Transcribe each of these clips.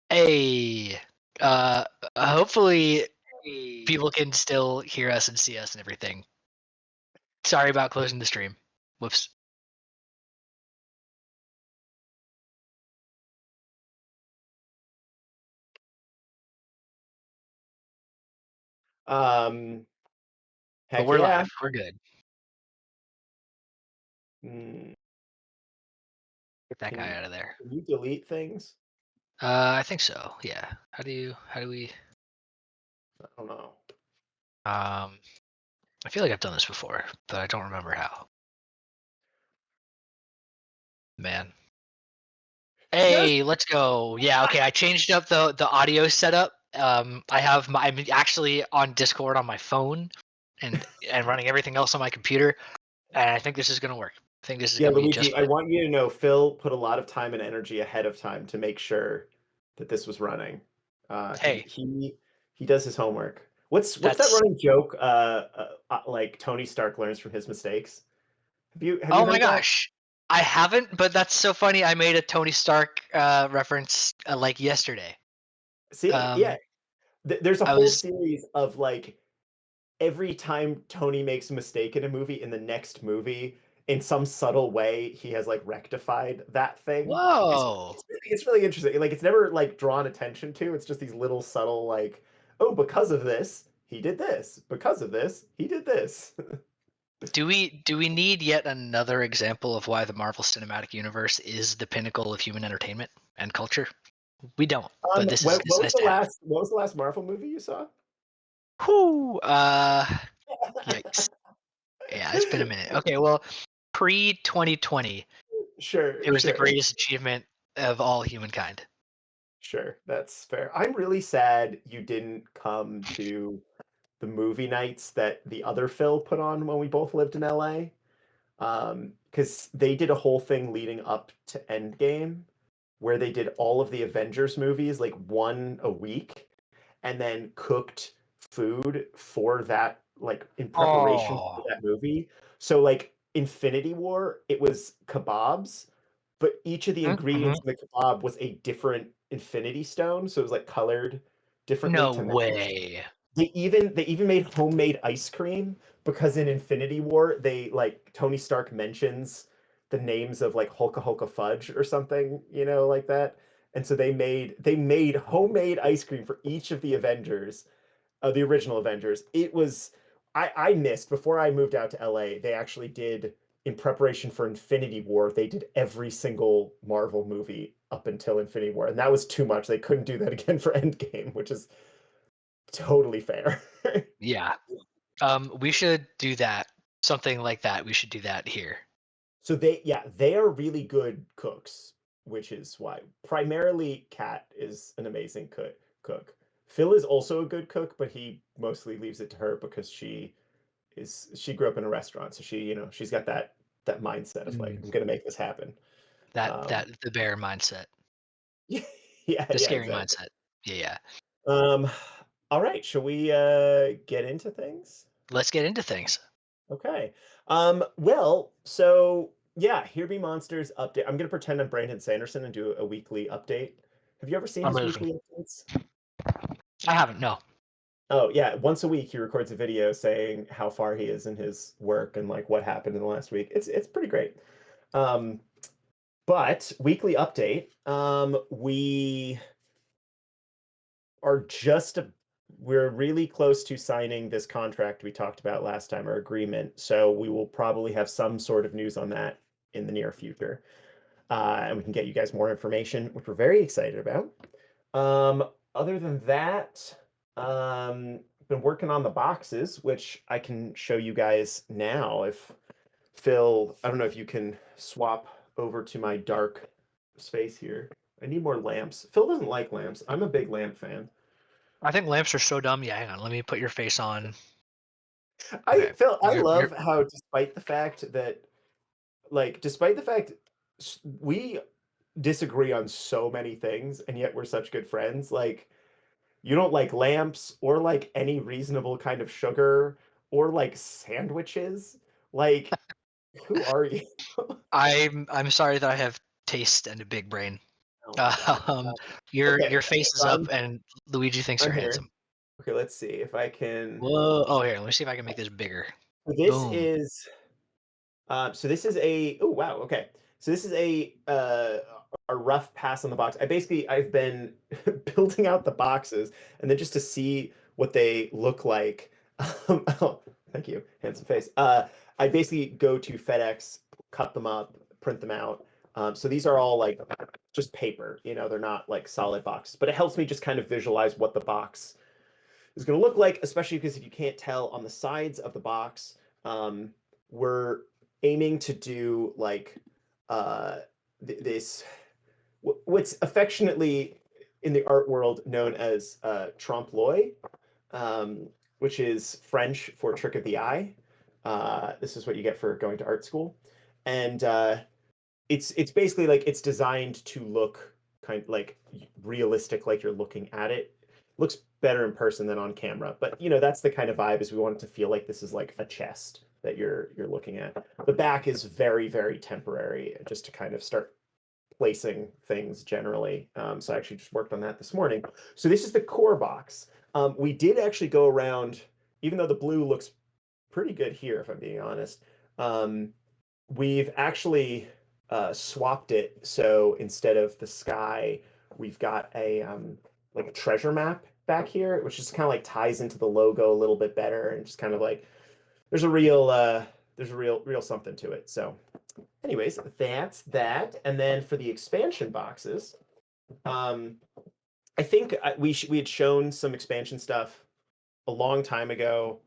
Hey, uh, hopefully people can still hear us and see us and everything. Sorry about closing the stream. Whoops. Um, But heck we're yeah. live. We're good. Mm, Get that guy can out of there. can you delete things? I think so. Yeah. How do we I don't know. um I feel like I've done this before, but I don't remember how. Man. Just Hey, let's go. Yeah, okay. I changed up the audio setup. I'm actually on Discord on my phone and running everything else on my computer, and I think this is gonna work. I think this is yeah, gonna be just Luigi, I fine. want you to know Phil put a lot of time and energy ahead of time to make sure that this was running. He Hey, he he does his homework. What's that that's running joke? Like Tony Stark learns from his mistakes. Have you oh my heard that? gosh. I haven't, but that's so funny. I made a Tony Stark reference like yesterday. See, yeah, Um, there's a I whole was series of like every time Tony makes a mistake in a movie, in the next movie, in some subtle way, he has like rectified that thing. It's whoa. it's really interesting. Like it's never like drawn attention to. It's just these little subtle like, oh, because of this, he did this. Because of this, he did this. Do we need yet another example of why the Marvel Cinematic Universe is the pinnacle of human entertainment and culture? We don't, but this is What it's was nice the to have. last Marvel movie you saw? Whoo! Yikes. Yeah, it's been a minute. Okay, well, pre 2020, Sure, it was the sure. greatest achievement of all humankind. Sure, that's fair. I'm really sad you didn't come to the movie nights that the other Phil put on when we both lived in LA. Because they did a whole thing leading up to Endgame where they did all of the Avengers movies, like one a week, and then cooked food for that, like in preparation for Oh. that movie. So, like Infinity War, it was kebabs, but each of the Mhm. ingredients in the kebab was a different Infinity Stone. So it was like colored differently No to match. way. They even made homemade ice cream because in Infinity War they like Tony Stark mentions the names of like Hulka Hulka fudge or something, like that. And so they made homemade ice cream for each of the Avengers, the original Avengers. It was I missed before I moved out to LA. They actually did in preparation for Infinity War. They did every single Marvel movie up until Infinity War, and that was too much. They couldn't do that again for Endgame, which is totally fair. Yeah. We should do that. Something like that. We should do that here. So they are really good cooks, which is why primarily Kat is an amazing cook. Phil is also a good cook, but he mostly leaves it to her because she grew up in a restaurant, so she's got that mindset of like Mm. I'm gonna make this happen. Um, The bear mindset. yeah, The yeah, scary exactly. mindset. Yeah, yeah. Um, all right, shall we get into things? Let's get into things. Okay. Well, so yeah, Here Be Monsters update. I'm gonna pretend I'm Brandon Sanderson and do a weekly update. Have you ever seen his Amazing. weekly updates? I haven't, no. Oh yeah, once a week he records a video saying how far he is in his work and like what happened in the last week. It's pretty great. Um, but weekly update. We are we're really close to signing this contract we talked about last time, our agreement. So we will probably have some sort of news on that in the near future. And we can get you guys more information, which we're very excited about. Other than that, been working on the boxes, which I can show you guys now. If Phil, I don't know if you can swap over to my dark space here. I need more lamps. Phil doesn't like lamps. I'm a big lamp fan. I think lamps are so dumb. Yeah, hang on. Let me put your face on. Okay. Phil, I You're love how despite the fact that, like, despite the fact we disagree on so many things, and yet we're such good friends. Like, you don't like lamps or like any reasonable kind of sugar or like sandwiches. Like, who are you? I'm sorry that I have taste and a big brain. Oh my god. Um, your Okay, face is so up, and Luigi thinks I'm you're here. handsome. Okay, let's see if I can. Whoa! Oh, here, let me see if I can make this bigger. This Boom. is so this is a oh wow, okay. So this is a rough pass on the box. I've been building out the boxes and then just to see what they look like. Oh, thank you, handsome face. I basically go to FedEx, cut them up, print them out. So these are all like just paper, they're not like solid boxes, but it helps me just kind of visualize what the box is going to look like, especially because if you can't tell on the sides of the box, um, we're aiming to do like uh, this, what's affectionately in the art world known as trompe l'oeil, um, which is French for trick of the eye. This is what you get for going to art school. And it's basically like it's designed to look kind of like realistic, like you're looking at it. Looks better in person than on camera, but that's the kind of vibe is we want it to feel like this is like a chest that you're looking at. The back is very, very temporary, just to kind of start placing things generally. So I actually just worked on that this morning. So this is the core box. We did actually go around, even though the blue looks pretty good here, if I'm being honest. Um, we've actually swapped it. So instead of the sky, we've got a like a treasure map back here, which just kind of like ties into the logo a little bit better, and just kind of like there's a real something to it. So, anyways, that's that. And then for the expansion boxes, um, I think we had shown some expansion stuff a long time ago.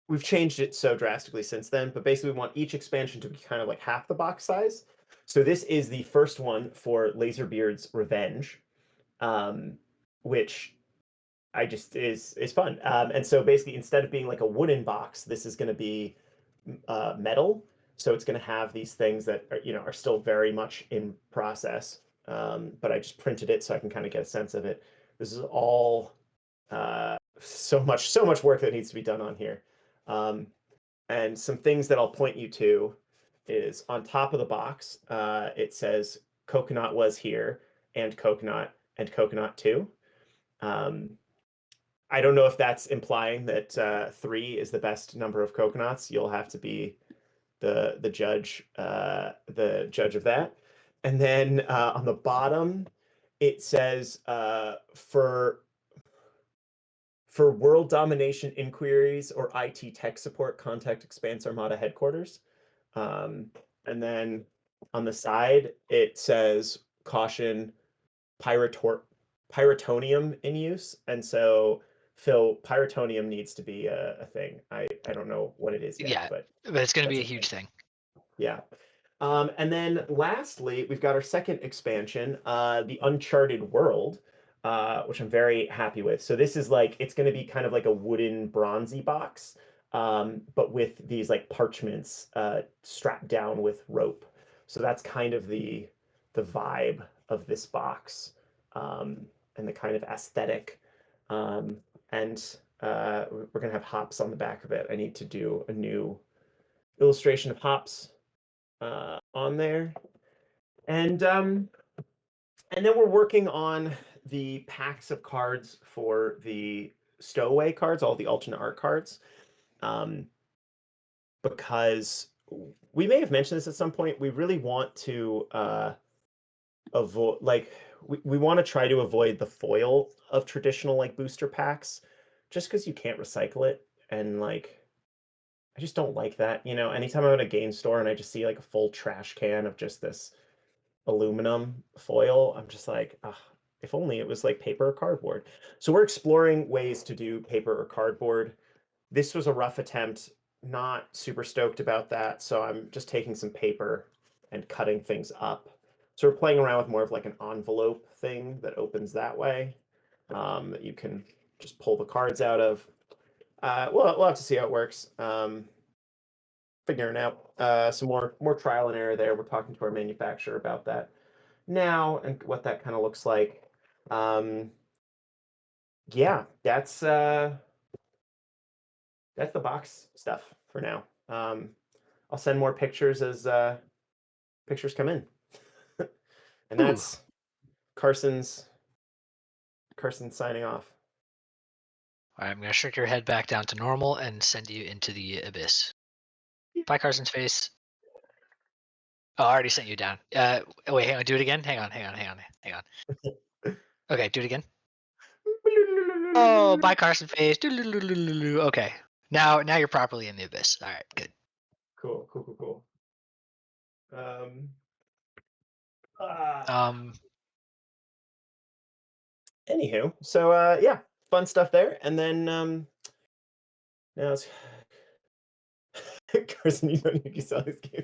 We've changed it so drastically since then, but basically we want each expansion to be kind of like half the box size. So this is the first one for Laserbeard's Revenge, um, which I just is fun. And so basically, instead of being like a wooden box, this is going to be metal. So it's going to have these things that are still very much in process. But I just printed it so I can kind of get a sense of it. This is all so much work that needs to be done on here. Um, and some things that I'll point you to is on top of the box, it says coconut was here and coconut too. Um, I don't know if that's implying that three is the best number of coconuts. You'll have to be the judge of that. And then on the bottom, it says for world domination inquiries or IT tech support, contact Expanse Armada headquarters. Um, and then on the side, it says caution pyrotor pyrotonium in use. And so, Phil, pyrotonium needs to be a thing. I don't know what it is yet, Yeah, but but it's gonna be that's a a thing. huge thing. Yeah. And then lastly, we've got our second expansion, the Uncharted World, which I'm very happy with. So this is like it's going to be kind of like a wooden bronzy box, but with these like parchments strapped down with rope. So that's kind of the vibe of this box, and the kind of aesthetic. Um, and we're gonna have hops on the back of it. I need to do a new illustration of hops on there. And um, and then we're working on the packs of cards for the stowaway cards, all the alternate art cards, um, because we may have mentioned this at some point. We really want to avoid we want to try to avoid the foil of traditional like booster packs, just because you can't recycle it and like. I just don't like that. Anytime I'm at a game store and I just see like a full trash can of just this aluminum foil. I'm just like, ah, if only it was like paper or cardboard. So we're exploring ways to do paper or cardboard. This was a rough attempt, not super stoked about that. So I'm just taking some paper and cutting things up. So we're playing around with more of like an envelope thing that opens that way, that you can just pull the cards out of. We'll have to see how it works. Figuring out some more trial and error there. We're talking to our manufacturer about that now and what that kind of looks like. Um, yeah, that's the box stuff for now. I'll send more pictures as pictures come in, and Ooh, that's Carson's signing off. All right, I'm gonna shrink your head back down to normal and send you into the abyss. Bye, Carson's face. Oh, I already sent you down. Wait, hang on. Do it again. Hang on. Okay, do it again. Oh, bye, Carson face. Okay, now you're properly in the abyss. All right, good. Cool, cool, cool, cool. Ah. Um, Anywho, so yeah, fun stuff there. And then now it's Carson, you don't need to sell this game.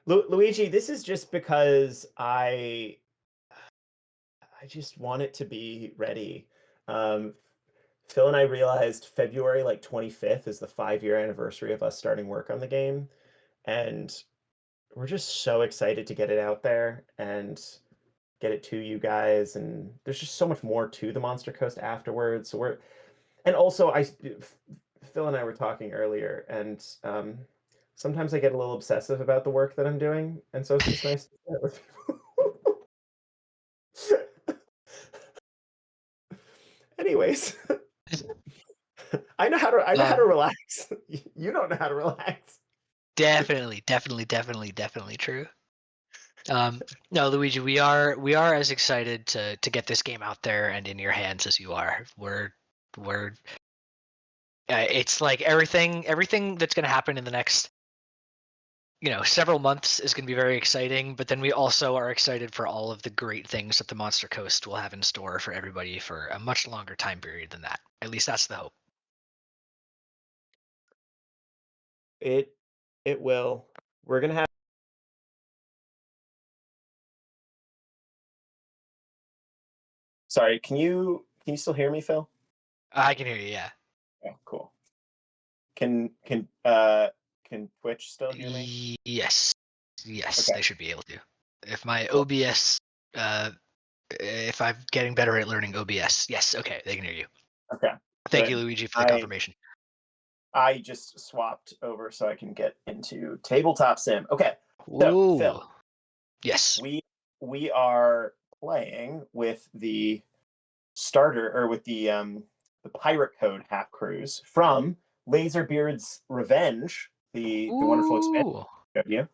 Luigi, this is just because I just want it to be ready. Um, Phil and I realized February like 25th is the 5-year anniversary of us starting work on the game, and we're just so excited to get it out there and get it to you guys. And there's just so much more to the Monster Coast afterwards. So and also Phil and I were talking earlier, and sometimes I get a little obsessive about the work that I'm doing, and so it's just nice to share it with people. Anyways, I know how to um, relax. You don't know how to relax. definitely true. No, Luigi, we are as excited to get this game out there and in your hands as you are. We're it's like everything that's gonna happen in the next several months is going to be very exciting, but then we also are excited for all of the great things that the Monster Coast will have in store for everybody for a much longer time period than that. At least that's the hope. It it will. We're gonna have. Sorry, can you still hear me, Phil? I can hear you. Yeah. Yeah, cool. Can Twitch still hear me? Yes. Yes, Okay, they should be able to. If my cool. OBS, if I'm getting better at learning OBS, yes. Okay, they can hear you. Okay, Thank you, good. Luigi, for the I confirmation. I just swapped over so I can get into tabletop sim. Okay, so Ooh. Phil, Yes. we we are playing with the starter or with the pirate code half cruise from Laserbeard's Revenge, the wonderful expansion Ooh. of you.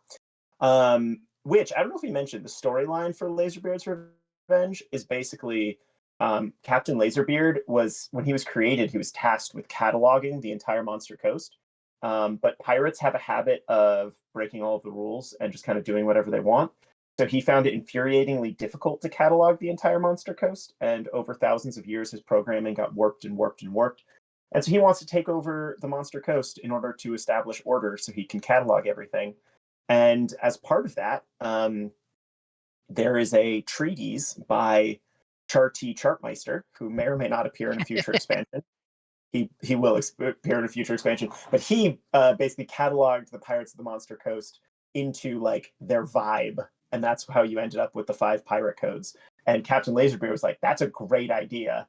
Which I don't know if we mentioned the storyline for Laserbeard's Revenge is basically Captain Laserbeard was when he was created, he was tasked with cataloging the entire Monster Coast. But pirates have a habit of breaking all of the rules and just kind of doing whatever they want. So he found it infuriatingly difficult to catalog the entire Monster Coast, and over thousands of years, his programming got warped and warped and warped. And so he wants to take over the Monster Coast in order to establish order so he can catalog everything. And as part of that, there is a treatise by Charty Chartmeister, who may or may not appear in a future expansion. He will appear in a future expansion, but he basically cataloged the Pirates of the Monster Coast into like their vibe, and that's how you ended up with the 5 pirate codes. And Captain Laserbeard was like, "That's a great idea.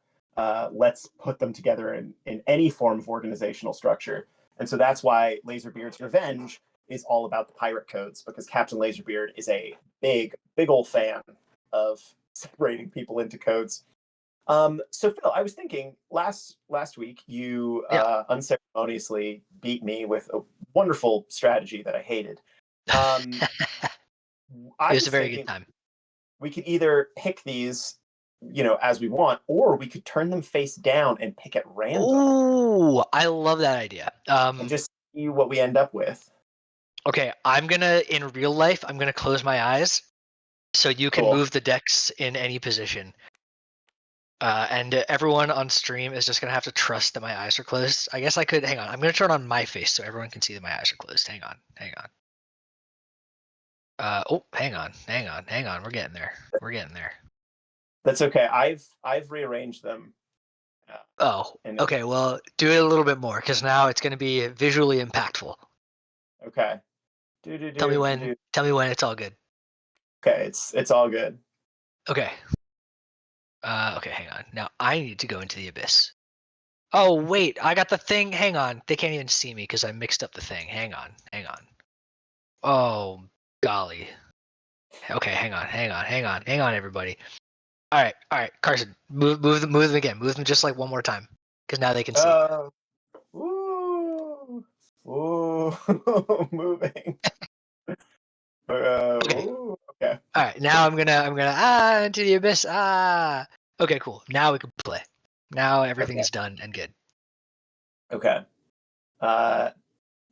Let's put them together in any form of organizational structure." And so that's why Laserbeard's Revenge is all about the pirate codes, because Captain Laserbeard is a big old fan of separating people into codes. So Phil, I was thinking last week you Yeah. unceremoniously beat me with a wonderful strategy that I hated. Um, It I was a was very good thinking time. we could either pick these, as we want, or we could turn them face down and pick at random Ooh, I love that idea. and just see what we end up with. Okay, in real life, I'm gonna close my eyes so you can Cool. move the decks in any position. And everyone on stream is just gonna have to trust that my eyes are closed. I guess I could hang on. I'm gonna turn on my face so everyone can see that my eyes are closed. Hang on. Oh, hang on. We're getting there. We're getting there. That's okay. I've rearranged them. Oh, And okay. Well, do it a little bit more because now it's gonna be visually impactful. okay. Do. Tell me when it's all good. Okay, it's all good. Okay. Okay. Hang on. Now I need to go into the abyss. Oh wait, I got the thing. Hang on. They can't even see me because I mixed up the thing. Hang on. Oh golly. Okay, hang on, everybody. All right, Carson, move them again. Move them just like one more time, because now they can see. Ooh, ooh, moving. Okay, Ooh, okay, all right. Now I'm gonna into the abyss. Okay, cool. Now we can play. Now everything okay, is done and good. okay. Uh,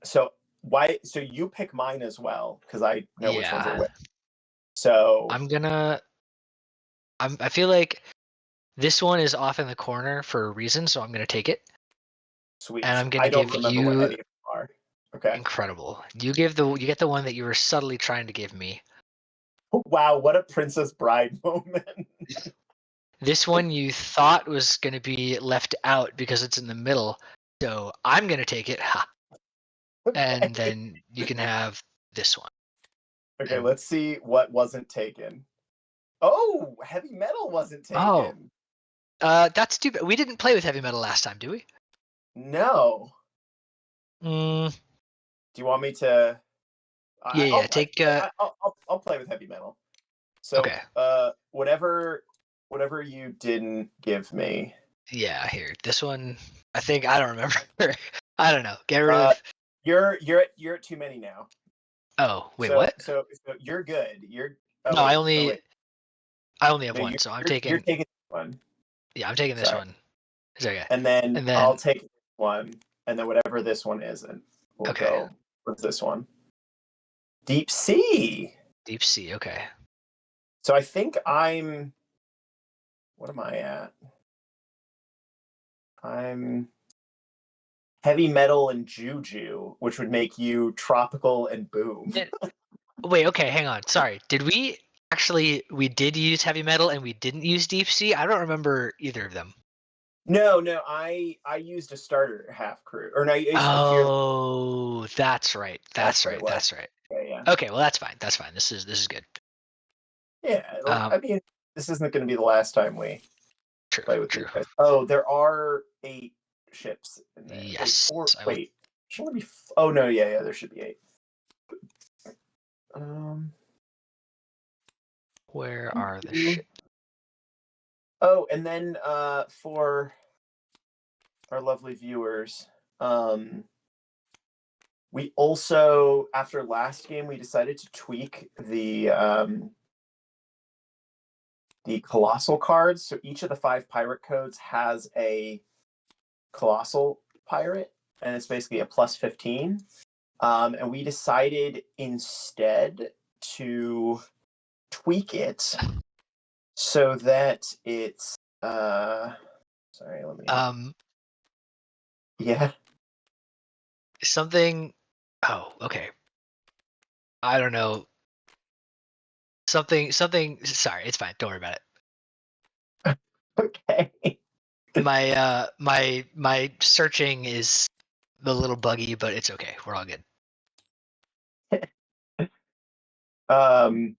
so why? So you pick mine as well because I know which ones are Yeah, which. So I'm gonna. I feel like this one is off in the corner for a reason, so I'm gonna take it, and sweet. I'm gonna I don't give remember what you any of them are. Okay. incredible. You get the one that you were subtly trying to give me. Wow, what a Princess Bride moment. This one you thought was gonna be left out because it's in the middle, so I'm gonna take it. Ha. And Okay. then you can have this one. Okay, And let's see what wasn't taken. Oh, heavy metal wasn't oh, taken. that's too bad. We didn't play with heavy metal last time, do we? No. Mm, Do you want me to? yeah. Take I'll play with heavy metal. So, okay. whatever you didn't give me. Yeah, here. This one. I don't remember. I don't know. Get rid Uh, of. you're at too many now. Oh, wait, So what? so so you're good. You're oh No, wait oh wait I only have no one, so I'm you're taking. taking one. Yeah, I'm taking this Sorry, one. It's okay. and then And I'll then take this one, and then whatever this one isn't, we'll okay, go with this one. Deep sea. deep sea. Okay. So I think I'm. What am I at? I'm heavy metal and juju, which would make you tropical and boom. Wait, okay, hang on. Sorry. Did we actually we did use heavy metal and we didn't use deep sea? I don't remember either of them. No, I used a starter half crew, or no, I used a fear. Oh, that's right. That's That's what it right. was. That's right. Yeah. Okay, well that's fine. That's fine. This is good. Yeah. Um, I mean, this isn't going to be the last time we true, play with these true. guys. Oh, there are 8 ships in there. Wait, Yes. four. I would Wait, should only be. Oh no, yeah, there should be 8. Um. where are the Two. ships? Oh, and then for our lovely viewers, we also after last game we decided to tweak the colossal cards. So each of the 5 pirate codes has a colossal pirate, and it's basically a plus 15. And we decided instead to tweak it so that it's sorry, let me Um yeah. something oh, okay. I don't know. Something sorry, it's fine. Don't worry about it. Okay. My searching is a little buggy, but it's okay. We're all good. um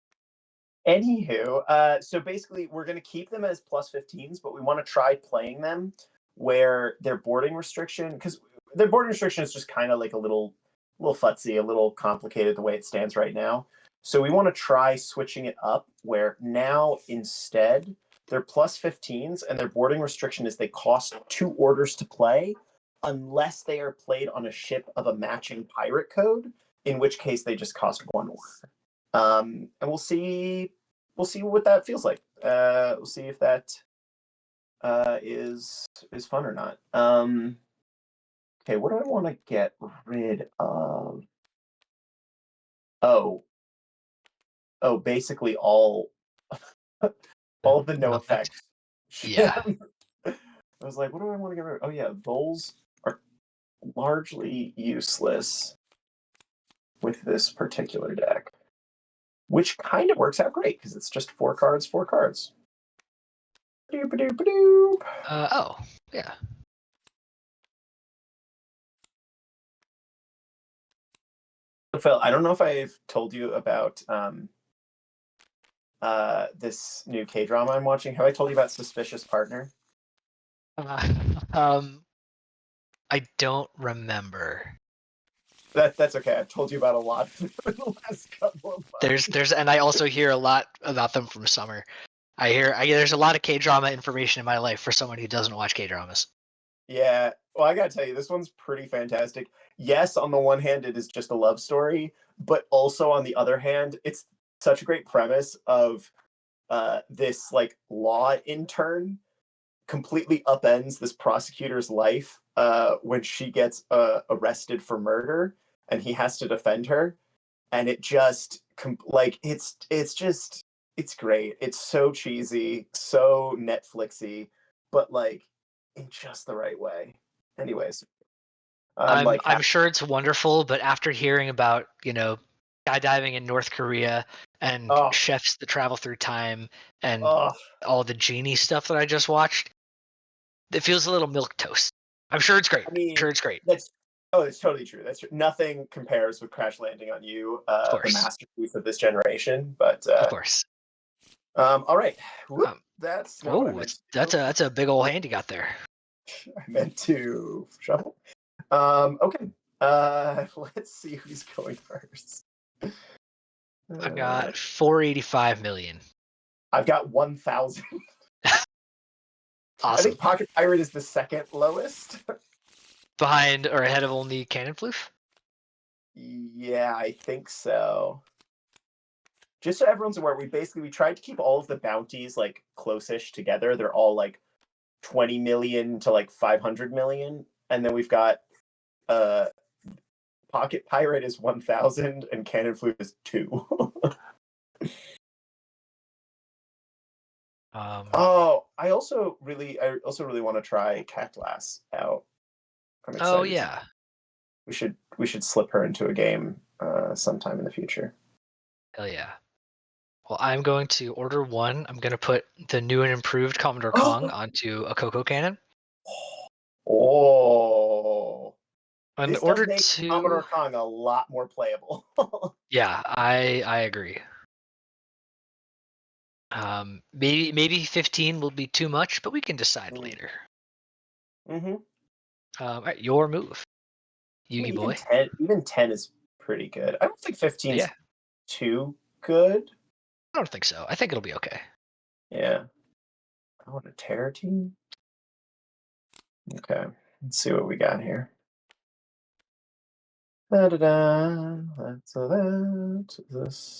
Anywho, so basically we're gonna keep them as plus 15s, but we want to try playing them where their boarding restriction, because their boarding restriction is just kind of like a little futzy, a little complicated the way it stands right now. So we want to try switching it up where now instead they're plus 15s and their boarding restriction is they cost 2 orders to play unless they are played on a ship of a matching pirate code, in which case they just cost 1 order. And we'll see what that feels like. We'll see if that is fun or not. Okay, what do I want to get rid of? Oh, basically all of the no No effect. effect. Yeah. I was like, what do I want to get rid of? Oh yeah, those are largely useless with this particular deck, which kind of works out great because it's just 4 cards, 4 cards. Doop-a-doop-a-doop. Oh, yeah. Phil, I don't know if I've told you about this new K drama I'm watching. Have I told you about Suspicious Partner? Uh, um, I don't remember. That's okay. I've told you about a lot in the last couple of months. And I also hear a lot about them from Summer. There's a lot of K-drama information in my life for someone who doesn't watch K-dramas. Yeah. Well, I gotta tell you, this one's pretty fantastic. Yes, on the one hand, it is just a love story, but also on the other hand, it's such a great premise of this like law intern completely upends this prosecutor's life when she gets arrested for murder, and he has to defend her, and it just like it's great. It's so cheesy, so Netflixy, but like in just the right way. Anyways, I'm like I'm half. sure it's wonderful, but after hearing about, skydiving in North Korea and Oh, chefs that travel through time and oh. all the genie stuff that I just watched, it feels a little milk toast. I'm sure it's great. I I'm sure mean, it's great. that's it's totally true. That's true. Nothing compares with Crash Landing on You, Of the course. masterpiece of this generation. But Of course. all right, whoop, Um, that's not what I oh, meant to do. that's a big old hand you got there. I meant to shuffle. Okay. Let's see who's going first. I've Uh, got 485 million. I've got 1,000. I Awesome. think Pocket Pirate is the second lowest. Behind or ahead of only Cannon Floof? Yeah, I think so. Just so everyone's aware, we tried to keep all of the bounties like close-ish together. They're all like 20 million to like 500 million, and then we've got uh Pocket Pirate is 1,000 and Cannon Flute is 2. Um, Oh, I also really want to try Cactlass out. I'm oh excited to. yeah. We should slip her into a game sometime in the future. Hell yeah. Well, I'm going to order one. I'm going to put the new and improved Commodore Kong Oh, onto a Coco Cannon. oh, And this does order make two. Commodore Kong a lot more playable. Yeah, I agree. Maybe 15 will be too much, but we can decide later. Mm-hmm. All right, your move, Well, Yugi even boy. 10 is pretty good. I don't think Yeah, 15's too good. I don't think so. I think it'll be okay. Yeah. I want a Terror Team. Okay. Let's see what we got here. Da da da. That's this.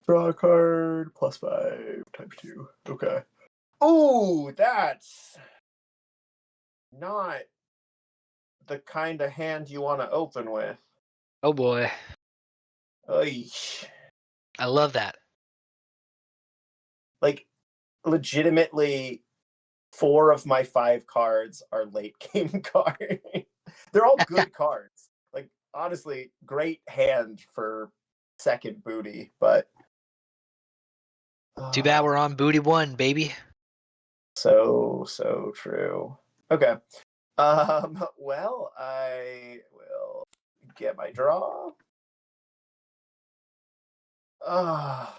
Draw a card +5 ×2. Okay. Oh, that's not the kind of hand you want to open with. Oh boy, Oy. I love that. Like, legitimately, 4 of my 5 cards are late game cards. They're all good cards. Like, honestly, great hand for second booty, but Too bad uh, we're on booty one, baby. so true. Okay. Well, I will get my draw. Oh,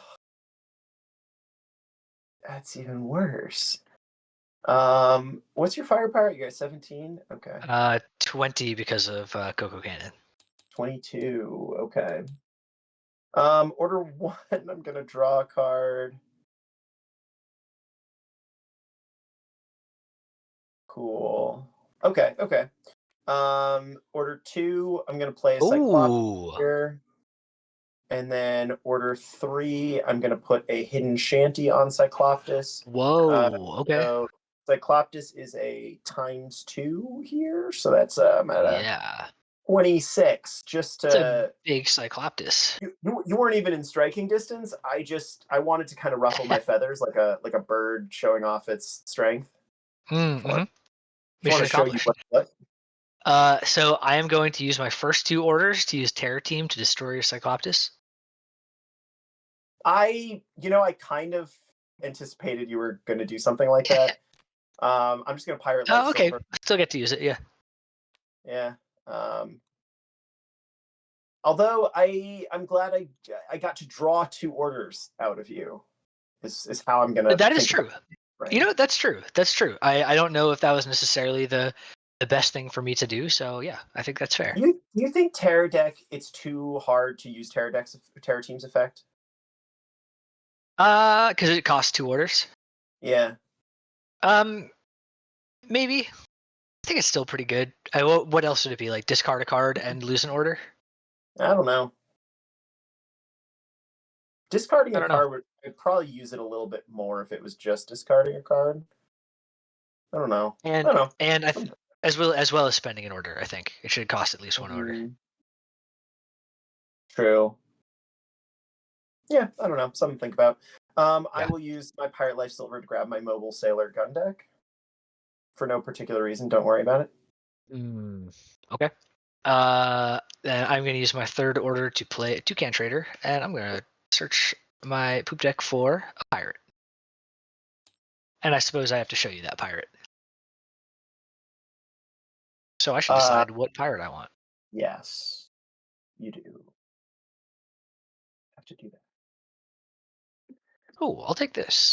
that's even worse. What's your firepower? You got 17? Okay. 20 because of Coco Cannon. 22. Okay. Order 1, I'm gonna draw a card. Cool. Okay. Order 2, I'm gonna play a Cyclops Ooh, here. And then order 3, I'm gonna put a hidden shanty on Cycloptus. Uh, whoa. Okay. so Cycloptus is a ×2 here, so that's I'm at a Yeah, 26. Just it's a to big Cycloptus. you weren't even in striking distance. I wanted to kind of ruffle my feathers like a bird showing off its strength. Mm-hmm. Just want Mission to show you accomplished. what. So I am going to use my first two orders to use Terror Team to destroy your Cycloptus. I kind of anticipated you were going to do something like that. I'm just going to pirate life Oh, okay. silver. Still get to use it. Yeah. Yeah. Um, although I'm glad I got to draw 2 orders out of you. Is how I'm going to That is think about true. it. Right. That's true. That's true. I don't know if that was necessarily the the best thing for me to do. So yeah, I think that's fair. You think Terror Deck, it's too hard to use Terror Team's effect? Because it costs 2 orders. Yeah. Um, maybe. I think it's still pretty good. What else would it be? Like discard a card and lose an order? I don't know. Discarding I a don't know. card would I'd probably use it a little bit more if it was just discarding a card. I don't know. I And don't know. and Some- as well as spending an order, I think it should cost at least 1 order. True. Yeah, I don't know. Something to think about. I Yeah. will use my Pirate Life Silver to grab my Mobile Sailor gun deck for no particular reason. Don't worry about it. Okay. Then I'm gonna use my third order to play a Toucan Trader, and I'm gonna search my poop deck for a pirate. And I suppose I have to show you that pirate. So I should Uh, decide what pirate I want. yes, you do have to do that. Oh, I'll take this.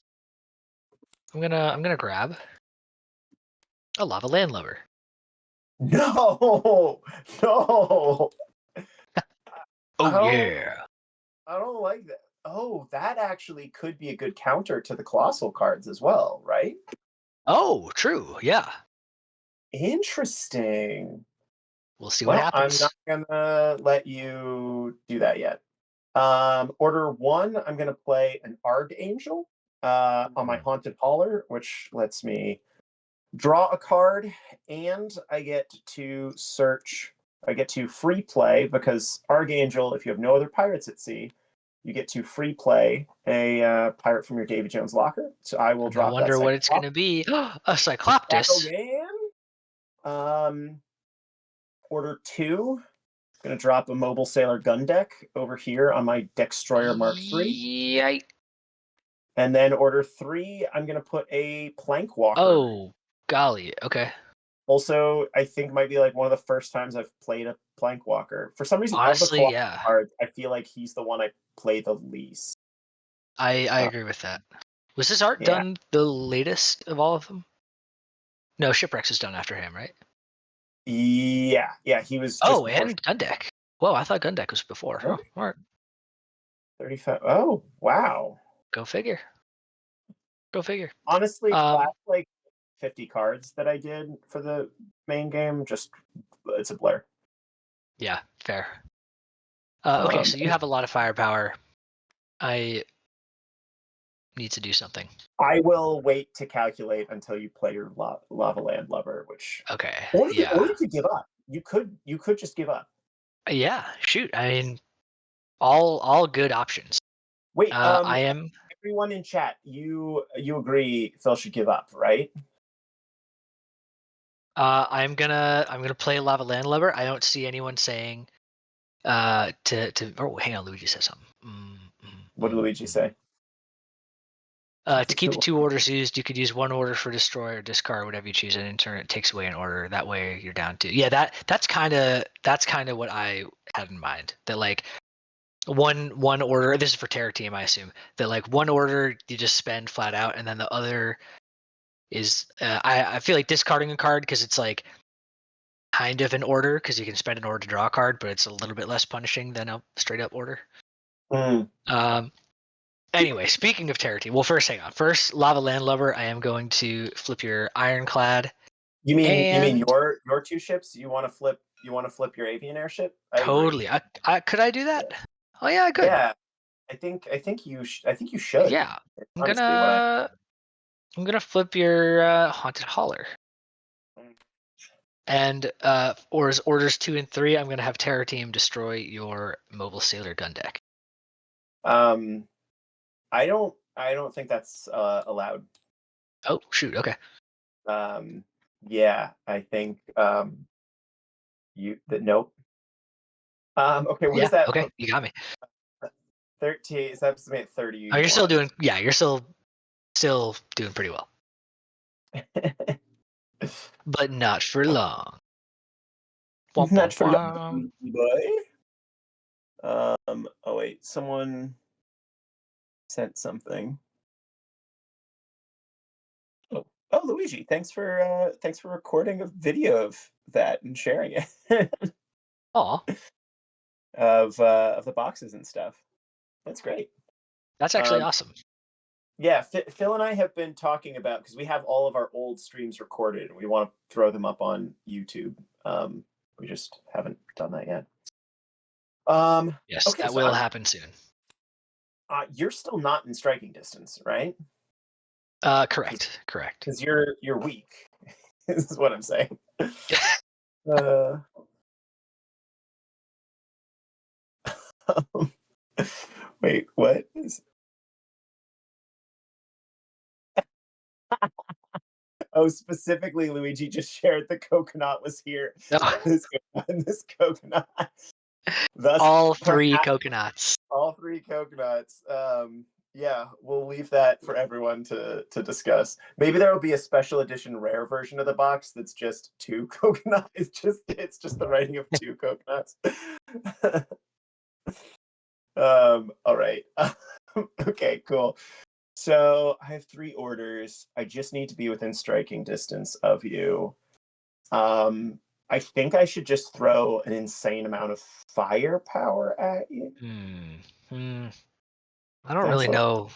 I'm gonna grab a lava landlubber. No, no, I Oh don't. yeah. I don't like that. Oh, that actually could be a good counter to the colossal cards as well, right? Oh, true. Yeah. Interesting. We'll see what Well, I'm not happens. gonna let you do that yet. Order one, I'm gonna play an Archangel on my Hmm. Haunted Hauler, which lets me draw a card, and I get to search. I get to free play because Archangel, if you have no other pirates at sea, you get to free play a pirate from your Davy Jones locker. So I will And I drop that wonder what it's Cyclops gonna be. A back Cycloptus. again. Um, order two, gonna drop a Mobile Sailor gun deck over here on my Destroyer Mark III. Yike. And then order three, I'm gonna put a Plank Walker. Oh, golly. Okay. Also, I think might be like one of the first times I've played a Plank Walker. For some reason, of the Honestly, Colossal yeah. cards, I feel like he's the one I play the least. I Uh, agree with that. Was this art yeah, done the latest of all of them? No, Shipwrecks is done after him, right? yeah. He was just Oh, before and Gundeck. Whoa, I thought Gundeck was before. Huh, really? all right. 35. Oh, wow. Go figure. Go figure. Honestly, the Um, last like 50 cards that I did for the main game, just it's a blur. yeah, fair. Okay, Um, so you have a lot of firepower. I need to do something. I will wait to calculate until you play your Lava Land Lover, which Okay, or yeah. you could give up. You could just give up. Yeah, shoot. I mean, all good options. Wait, I am everyone in chat, you agree Phil should give up, right? I'm gonna play Lava Landlubber. I don't see anyone saying to oh hang on, Luigi says something. What did Luigi say? To keep the 2 orders used, you could use 1 order for destroy or discard, whatever you choose, and in turn it takes away an order. That way you're down to that's kind of what I had in mind. That like one order. This is for Terror Team, I assume. That like 1 order you just spend flat out, and then the other is I feel like discarding a card because it's like kind of an order because you can spend an order to draw a card, but it's a little bit less punishing than a straight up order. Mm. Um, Anyway, speaking of Terror Team, well, first, hang on. First, Lava Landlubber, I am going to flip your Ironclad, You mean and your two ships? You want to flip your avian airship? I agree. totally. I could I do that? Yeah. Oh yeah, I could. Yeah, I think you should. Yeah, I'm Honestly, what I gonna I'm gonna flip your Haunted Hauler, and orders 2 and 3, I'm gonna have Terror Team destroy your Mobile Sailor gun deck. um I don't think that's allowed. Oh shoot, okay. Um yeah, I think you that nope. Okay, what is Yeah, that? okay, you got me. 13 is that at Oh, you're still 31. doing. Yeah, you're still doing pretty well, but not for long. Womp Not womp for womp. long, boy. Oh wait, someone sent something. Oh, Oh, Luigi, thanks for recording a video of that and sharing it Oh, of the boxes and stuff. That's great. that's actually Um, awesome. yeah, Phil and I have been talking about because we have all of our old streams recorded and we want to throw them up on YouTube. We just haven't done that yet. Yes, Okay, that so will I'm happen soon. you're still not in striking distance, right? Correct, correct. Because you're weak. This is what I'm saying. Uh, wait, what? Oh, specifically, Luigi just shared the coconut was here. No, This coconut. Thus, all three perhaps coconuts. all three coconuts. Yeah, we'll leave that for everyone to discuss. Maybe there will be a special edition rare version of the box that's just two coconuts. It's just the writing of two coconuts. All right. Okay, cool. So I have three orders. I just need to be within striking distance of you. Um, I think I should just throw an insane amount of firepower at you. Hmm. Hmm. I don't That's really what. know.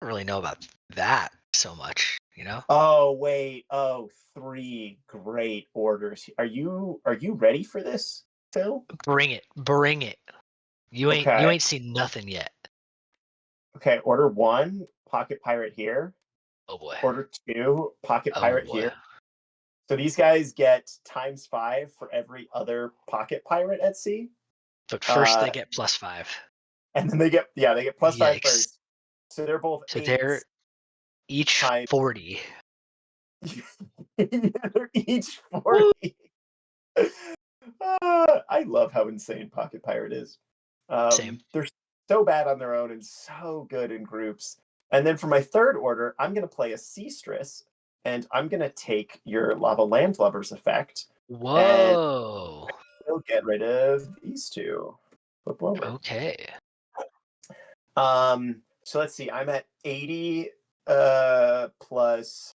Really know about that so much. You know. Oh wait. Oh, three great orders. Are you ready for this, Phil? Bring it. Bring it. You Okay. ain't seen nothing yet. Okay. Order one, pocket pirate here. Oh boy. Order two, pocket Oh pirate boy. here. So these guys get ×5 for every other pocket pirate at sea. But first Uh, they get +5. and then they get +5 Yikes. first. So they're both So they're eights each times 40. they're each Woo! 40. I love how insane Pocket Pirate is. Same. They're so bad on their own and so good in groups. And then for my third order, I'm going to play a Seastress, and I'm going to take your Lava Landlubbers effect, and Whoa. we'll get rid of these two. Flip over. Okay. So let's see. I'm at 80 plus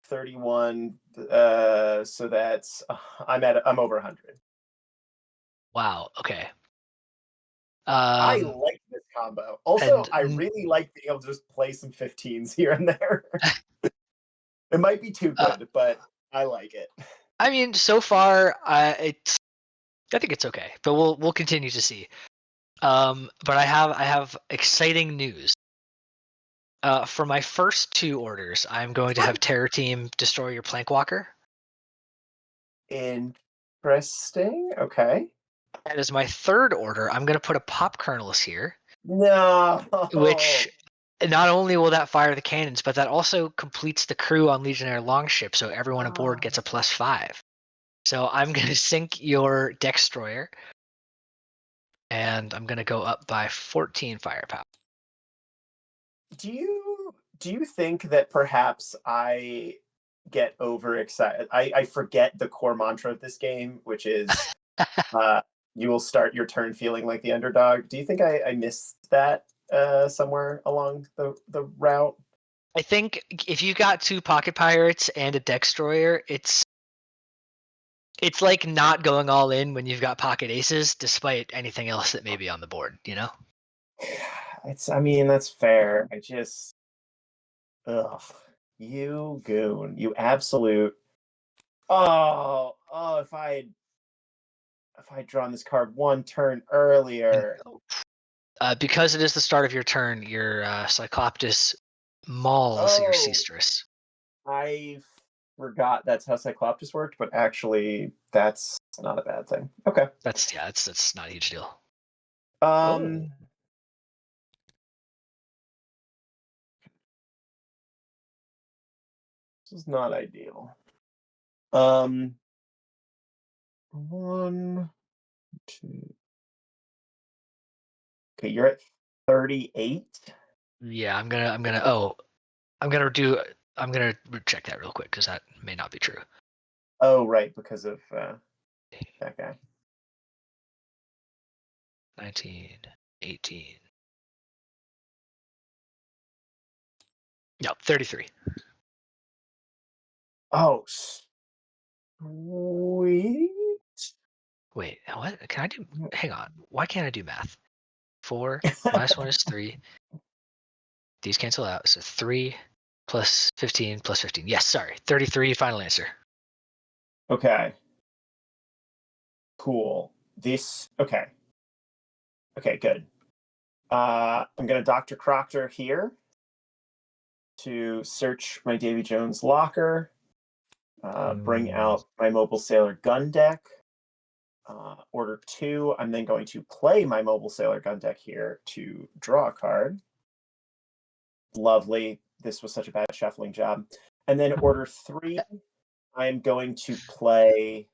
31. So that's I'm over 100. Wow. Okay. I Um, like this combo. Also, and I really like being able to just play some 15s here and there. It might be too uh, good, but I like it. I mean, so far, I think it's okay, but we'll continue to see. But I have exciting news. For my first two orders, I'm going to have Terror Team destroy your Plankwalker. Interesting. Okay. And as my third order, I'm going to put a Pop Kernels here, which No. not only will that fire the cannons, but that also completes the crew on Legionnaire Longship, so everyone aboard gets a Oh. +5. So I'm going to sink your Destroyer, and I'm going to go up by 14 firepower. Do you think that perhaps I get overexcited? I forget the core mantra of this game, which is uh, you will start your turn feeling like the underdog. Do you think I missed that somewhere along the route? I think if you got two Pocket Pirates and a Destroyer, it's like not going all in when you've got Pocket Aces, despite anything else that may be on the board. You know. I mean, that's fair. Ugh, you goon, you absolute. Oh, if I had drawn this card one turn And earlier. because it is the start of your turn, your Cycloptus mauls your Oh, Seastress. I forgot that's how Cycloptus worked, but actually, that's not a bad thing. Okay. That's not a huge deal. Oh, Um, this is not ideal. Um, one, two. Okay, you're at 38. yeah. I'm gonna check that real quick because that may not be true. Oh, right, because of that guy. 19, 18. No, 33. Oh, sweet. Wait, what? Can I do? Hang on. Why can't I do math? 4 minus 1 is 3. These cancel out. So 3 plus 15 plus 15. Yes, sorry. 33, final answer. Okay, cool. Okay. Okay, good. I'm gonna Dr. Proctor here to search my Davy Jones locker, bring Mm. out my Mobile Sailor gun deck. Order 2, I'm then going to play my Mobile Sailor gun deck here to draw a card. Lovely. This was such a bad shuffling job. And then order 3, I'm going to play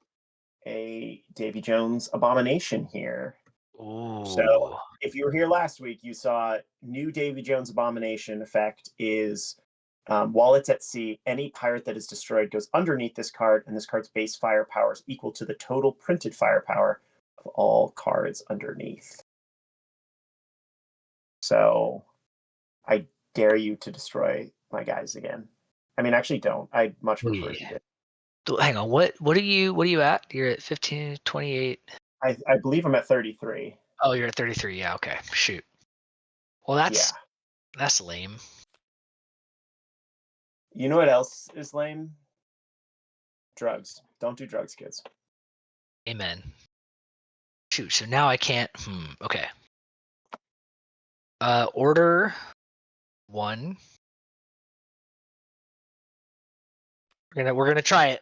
a Davy Jones Abomination here. So Ooh. if you were here last week, you saw new Davy Jones Abomination effect is while it's at sea, any pirate that is destroyed goes underneath this card, and this card's base firepower is equal to the total printed firepower of all cards underneath. So I dare you to destroy my guys again. I mean, actually, don't. I'd much prefer if you Wait. did. Hang on. What are you at? You're at 15, 28. I believe I'm at 33. Oh, you're at 33. Yeah, okay. Shoot. Well, Yeah. that's lame. You know what else is lame? Drugs. Don't do drugs, kids. Amen. Shoot. So now I can't. Okay. Order 1. We're gonna try it.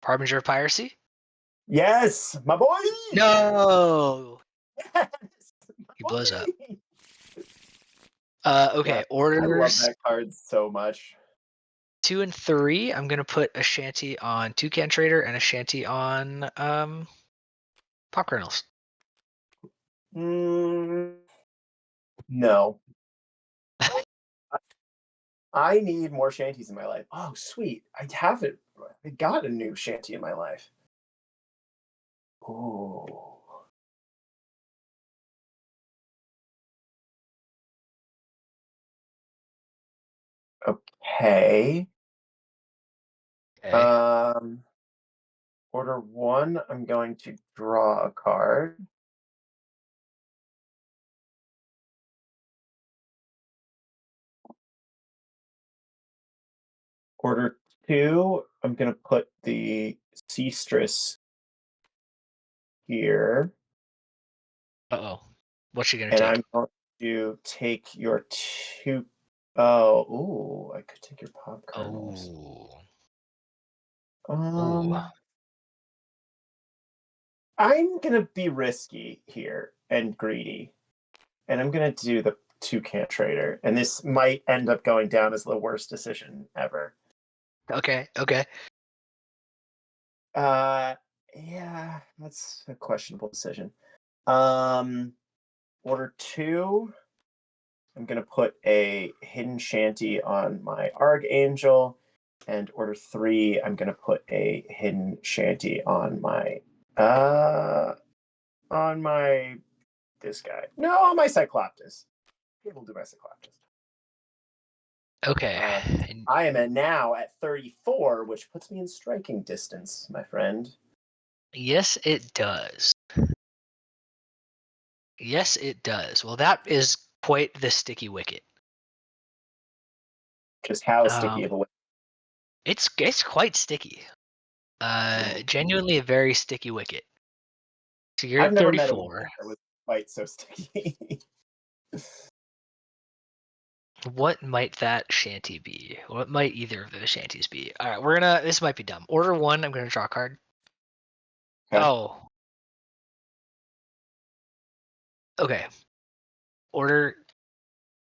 Harbinger of Piracy? Yes, my boy. No. Yes, my He blows up. boy. God, Okay. I love Orders that card so much. 2 and 3. I'm gonna put a shanty on Toucan Trader and a shanty on Pop Kernels. Mm, no, I need more shanties in my life. Oh, sweet. I have it. I got a new shanty in my life. Oh, okay. Okay. Um, order 1, I'm going to draw a card. Order 2, I'm going to put the Seastress here, Uh-oh. What's she gonna and take? I'm going to take your 2. Oh, ooh, I could take your pop kernels. Oh. Oh. Um, I'm gonna be risky here and greedy, and I'm gonna do the Toucan Trader, and this might end up going down as the worst decision ever. Okay. Okay. Uh, yeah, that's a questionable decision. Um, order 2, I'm gonna put a hidden shanty on my Archangel, and order 3, I'm gonna put a hidden shanty uh on my this guy. No, my Cycloptus. We'll do my Cycloptus. Okay. Uh, And I am now at 34, which puts me in striking distance, my friend. yes, it does. Yes, it does. Well, that is quite the sticky wicket. Just how sticky Um, of a way. it's quite sticky. Ooh. Genuinely a very sticky wicket. So you're I've at never met a 34. wicket that was quite so sticky. What might that shanty be? What might either of those shanties be? All right, we're gonna. This might be dumb. Order 1. I'm gonna draw a card. Okay. Oh, okay. Order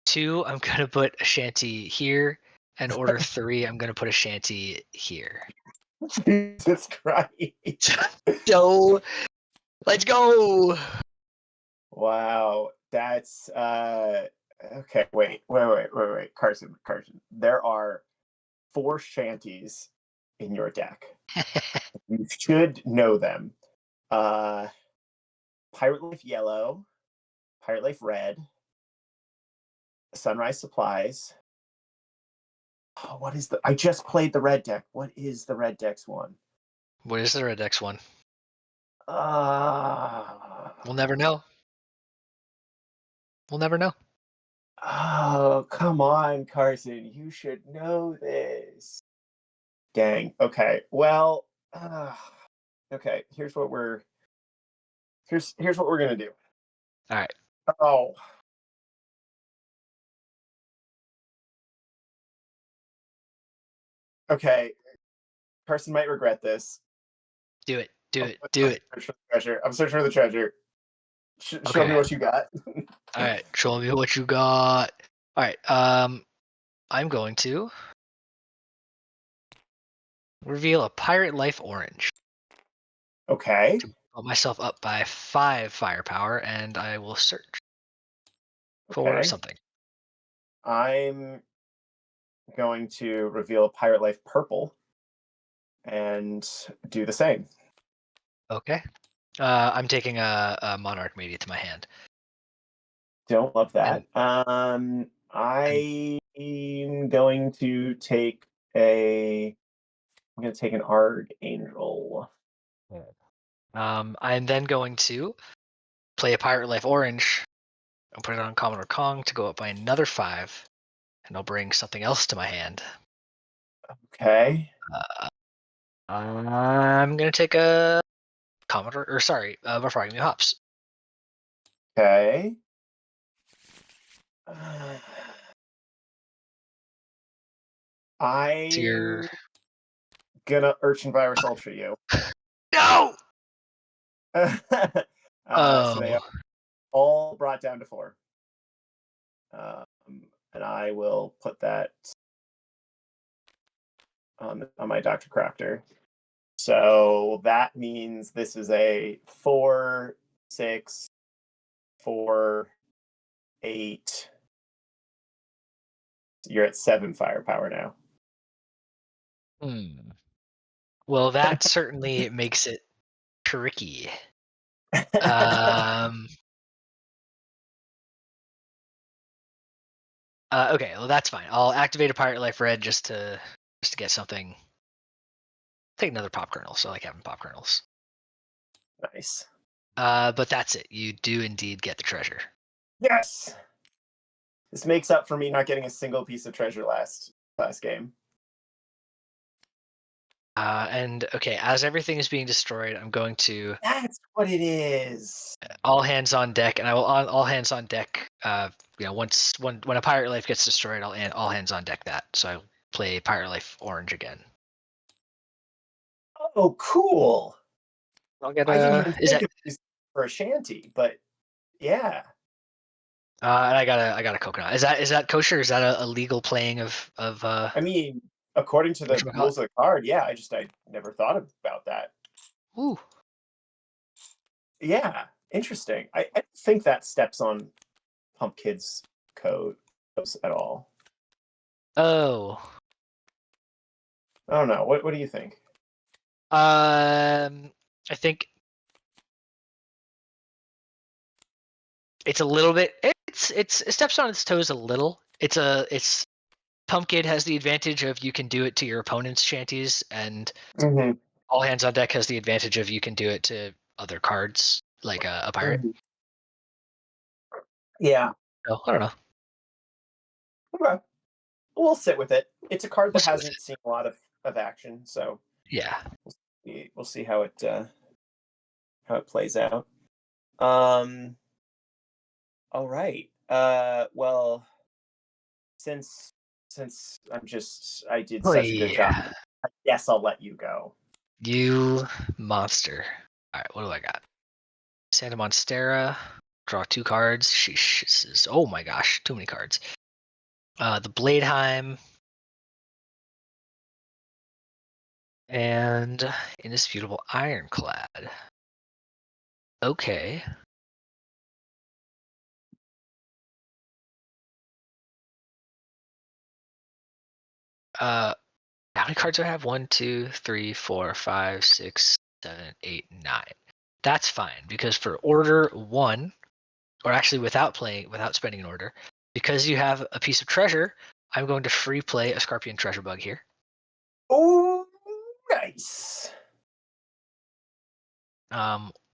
2. I'm gonna put a shanty here, and order 3. I'm gonna put a shanty here. Jesus Christ. So let's go. Wow. That's okay. Wait. Carson. There are 4 shanties in your deck. You should know them. Uh Pirate Life Yellow, Pirate Life Red, Sunrise Supplies, Oh, what is the? I just played the red deck. What is the red deck's one? What is the red X one? Uh, We'll never know. We'll never know. oh, come on, Carson. You should know this. Dang. Okay. Well, okay. Here's what we're gonna do. All right, Oh, okay. Carson might regret this. do it, do I'm, it, I'm do it. searching for the treasure. I'm searching for the treasure. Show me Okay. what you got. All right. Show me what you got. All right. I'm going to reveal a pirate life orange Okay. to bump myself up by 5 firepower, and I will search for Okay. something. I'm going to reveal Pirate Life Purple and do the same. Okay. I'm taking a monarch media to my hand, Don't love and that. and I'm going to take a. I'm going to take an Archangel. I'm then going to play a pirate life orange and put it on common or Kong to go up by another 5, and I'll bring something else to my hand. Okay. Uh, I'm gonna take a Commodore, or sorry, before I give me hops. Okay. Uh, So you're I'm gonna Urchin Virus Ultra you. no. So they are Oh, all brought down to 4. Um, and I will put that on my Dr. Crafter. So that means this is a 4, 6, 4, 8. You're at 7 firepower now. hmm. Well, that certainly makes it tricky. Um. Okay. Well, that's fine. I'll activate a pirate life red just to get something. Take another pop kernel. So I like having pop kernels. Nice. But that's it. You do indeed get the treasure. Yes. This makes up for me not getting a single piece of treasure last game. And okay, as everything is being destroyed, I'm going to That's what it is. all hands on deck, and I will on all hands on deck. Once when a pirate life gets destroyed, I'll all hands on deck that. So I play pirate life orange again. Oh, cool. I'll get I didn't a even is think that of this for a shanty, but yeah. and I got a coconut. Is that kosher? Is that a legal playing of I mean, according to the whatchamacallit? rules of the card, yeah, I never thought about that. Ooh. Yeah, interesting. I think that steps on Pump Kids code at all. Oh. I don't know. What do you think? I think it's a little bit. It steps on its toes a little. It's Pumpkin has the advantage of you can do it to your opponent's shanties, and Hmm. all hands on deck has the advantage of you can do it to other cards like a pirate. Hmm. Yeah. So I don't know. Okay. We'll sit with it. It's a card We'll that see with it. hasn't seen a lot of action, so Yeah. we'll see how it plays out. Um. All right. Well, since I did such a good Oy, job, I guess I'll let you go. you monster. All right, what do I got? Santa Monstera. Draw 2 cards. Sheesh. This is, oh my gosh, too many cards. The Bladeheim and Indisputable Ironclad. Okay. How many cards do I have? 1, 2, 3, 4, 5, 6, 7, 8, 9. That's fine because for order 1, or actually without spending an order, because you have a piece of treasure, I'm going to free play a Scorpion Treasure Bug here. Oh, nice.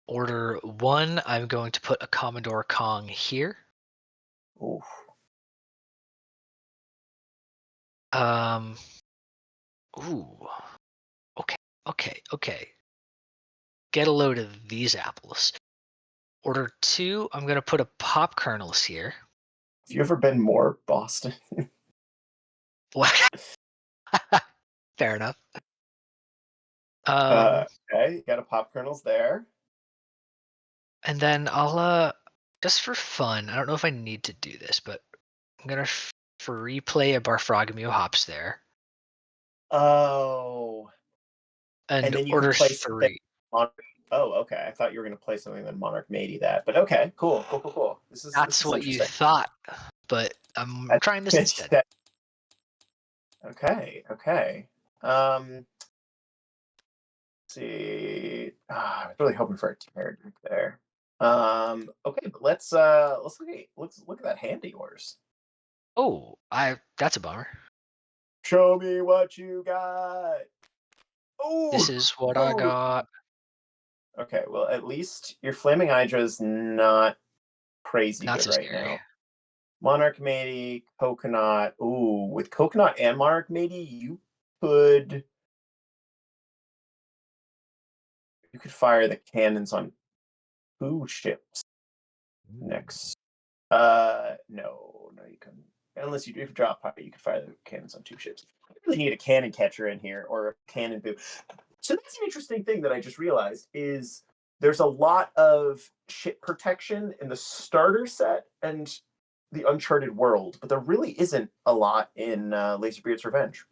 Order 1, I'm going to put a Commodore Kong here. Ooh. Ooh. Okay. Get a load of these apples. Order 2, I'm going to put a Pop Kernels here. Have you ever been more Boston? What? Fair enough. Um, Okay, you got a Pop Kernels there. and then I'll just for fun, I don't know if I need to do this, but I'm gonna free play a Barfrogmu Hops there, Oh, and and then you can order play something 3. Monarch. Oh, okay. I thought you were going to play something that Monarch matey that, but okay, cool. This That's is what you interesting. thought, but I'm trying this instead. Okay. Um, let's see. I was really hoping for a tear deck there. Okay, but let's look at that hand of yours. Oh, that's a bummer. Show me what you got. This Oh, is what I oh. got. Okay, well, at least your Flaming Hydra's not crazy Not good so right scary. now. Monarch Matey, Coconut. Ooh, with Coconut and Monarch Matey, you could fire the cannons on 2 ships next. No, you couldn't. Unless you if you drop power, you could fire the cannons on 2 ships. You really need a cannon catcher in here or a cannon boom. So that's an interesting thing that I just realized is there's a lot of ship protection in the starter set and the Uncharted world, but there really isn't a lot in Laserbeard's Revenge.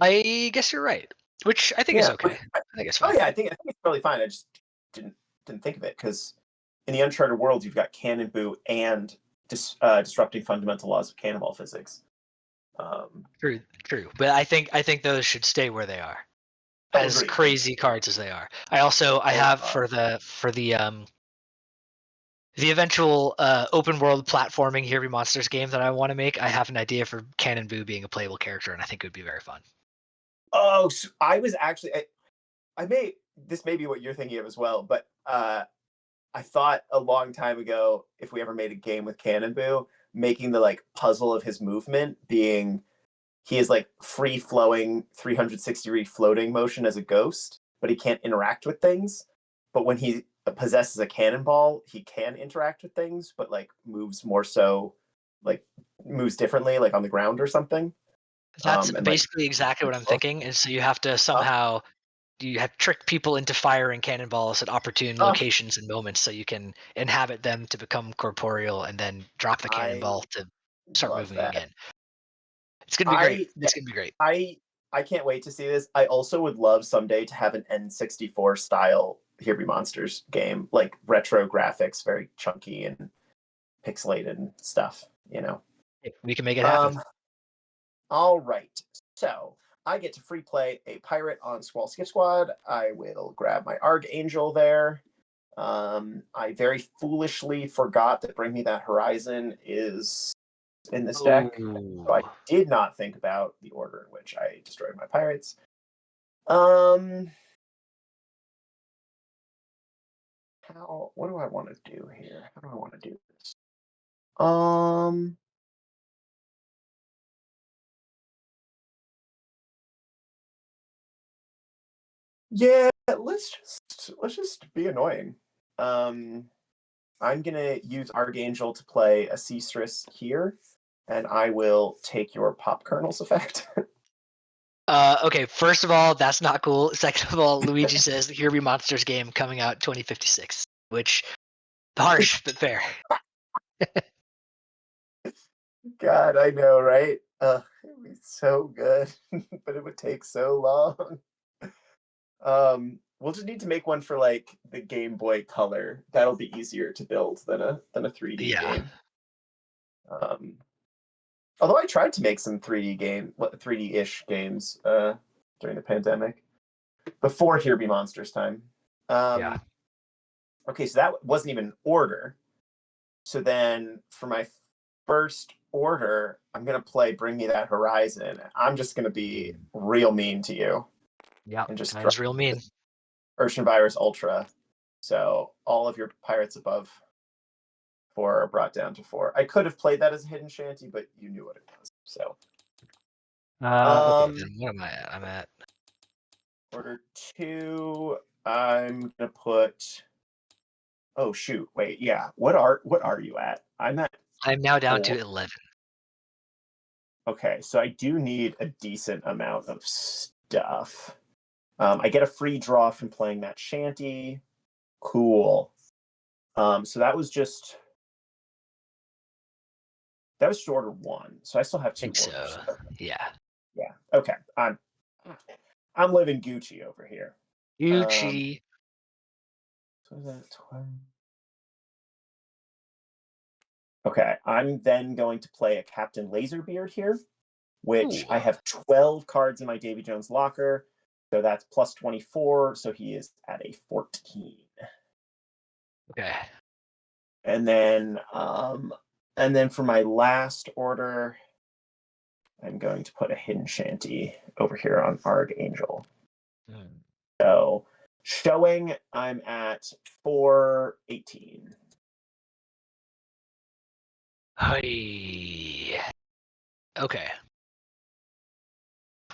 I guess you're right, which I think is Yeah. okay. I think it's Oh fine. yeah, I think it's really fine. I just didn't didn't think of it because in the Uncharted world you've got cannon boot and disrupting fundamental laws of cannonball physics. Um, True. But I think those should stay where they are, as agreed. crazy cards as they are. I They have are. for the eventual open world platforming Here Be Monsters game that I want to make. I have an idea for Cannon Boo being a playable character, and I think it would be very fun. Oh, so I was actually I may this may be what you're thinking of as well, but I thought a long time ago if we ever made a game with Cannon Boo, making the like puzzle of his movement being he is like free flowing 360-degree floating motion as a ghost, but he can't interact with things. But when he possesses a cannonball, he can interact with things, but like moves more so like moves differently, like on the ground or something. That's And like basically exactly what I'm thinking. And so you have to somehow you have trick people into firing cannonballs at opportune uh, locations and moments, so you can inhabit them to become corporeal, and then drop the I cannonball to start love moving that. again. It's gonna be great. Yeah, It's gonna be great. I I can't wait to see this. I also would love someday to have an N64 style Here Be Monsters game, like retro graphics, very chunky and pixelated and stuff. We can make it happen. Um, all right. So I get to free play a pirate on Squall Skip Squad. I will grab my Archangel there. I very foolishly forgot that Bring Me That Horizon is in this deck. So I Oh, did not think about the order in which I destroyed my pirates. Um, what do I want to do here? How do I want to do this? Um, yeah, let's just be annoying. Um, I'm gonna use Archangel to play a Seastress here, and I will take your Pop Kernels effect. okay. First of all, that's not cool. Second of all, Luigi says the Here Be Monsters game coming out 2056, which harsh but fair. God, I know, right? It would be so good, but it would take so long. We'll just need to make one for like the Game Boy Color. That'll be easier to build than a 3D Yeah, game. Um, Although I tried to make some 3D-ish games during the pandemic before Here Be Monsters time. yeah. Okay, so that wasn't even an order. So then for my first order, I'm gonna play Bring Me That Horizon. I'm just gonna be real mean to you Yep, and just that drop is real mean. Ocean Virus Ultra. So all of your pirates above 4 are brought down to 4. I could have played that as a hidden shanty, but you knew what it was. So Okay, then what am I at? I'm at order 2, I'm gonna put. Oh shoot! Wait, yeah. What are you at? I'm at I'm now down to 4. 11. Okay, so I do need a decent amount of stuff. I get a free draw from playing that shanty. Cool. So that was just order 1. So I still have I 2 think orders. so. Yeah. Yeah. Okay. I'm living Gucci over here. Gucci. So is that 12? Okay, I'm then going to play a Captain Laserbeard here, which Ooh. I have 12 cards in my Davy Jones locker. So that's plus 24. So he is at a 14. Okay. And then for my last order, I'm going to put a hidden shanty over here on Archangel. Hmm. So showing, I'm at 418. Hey. Okay.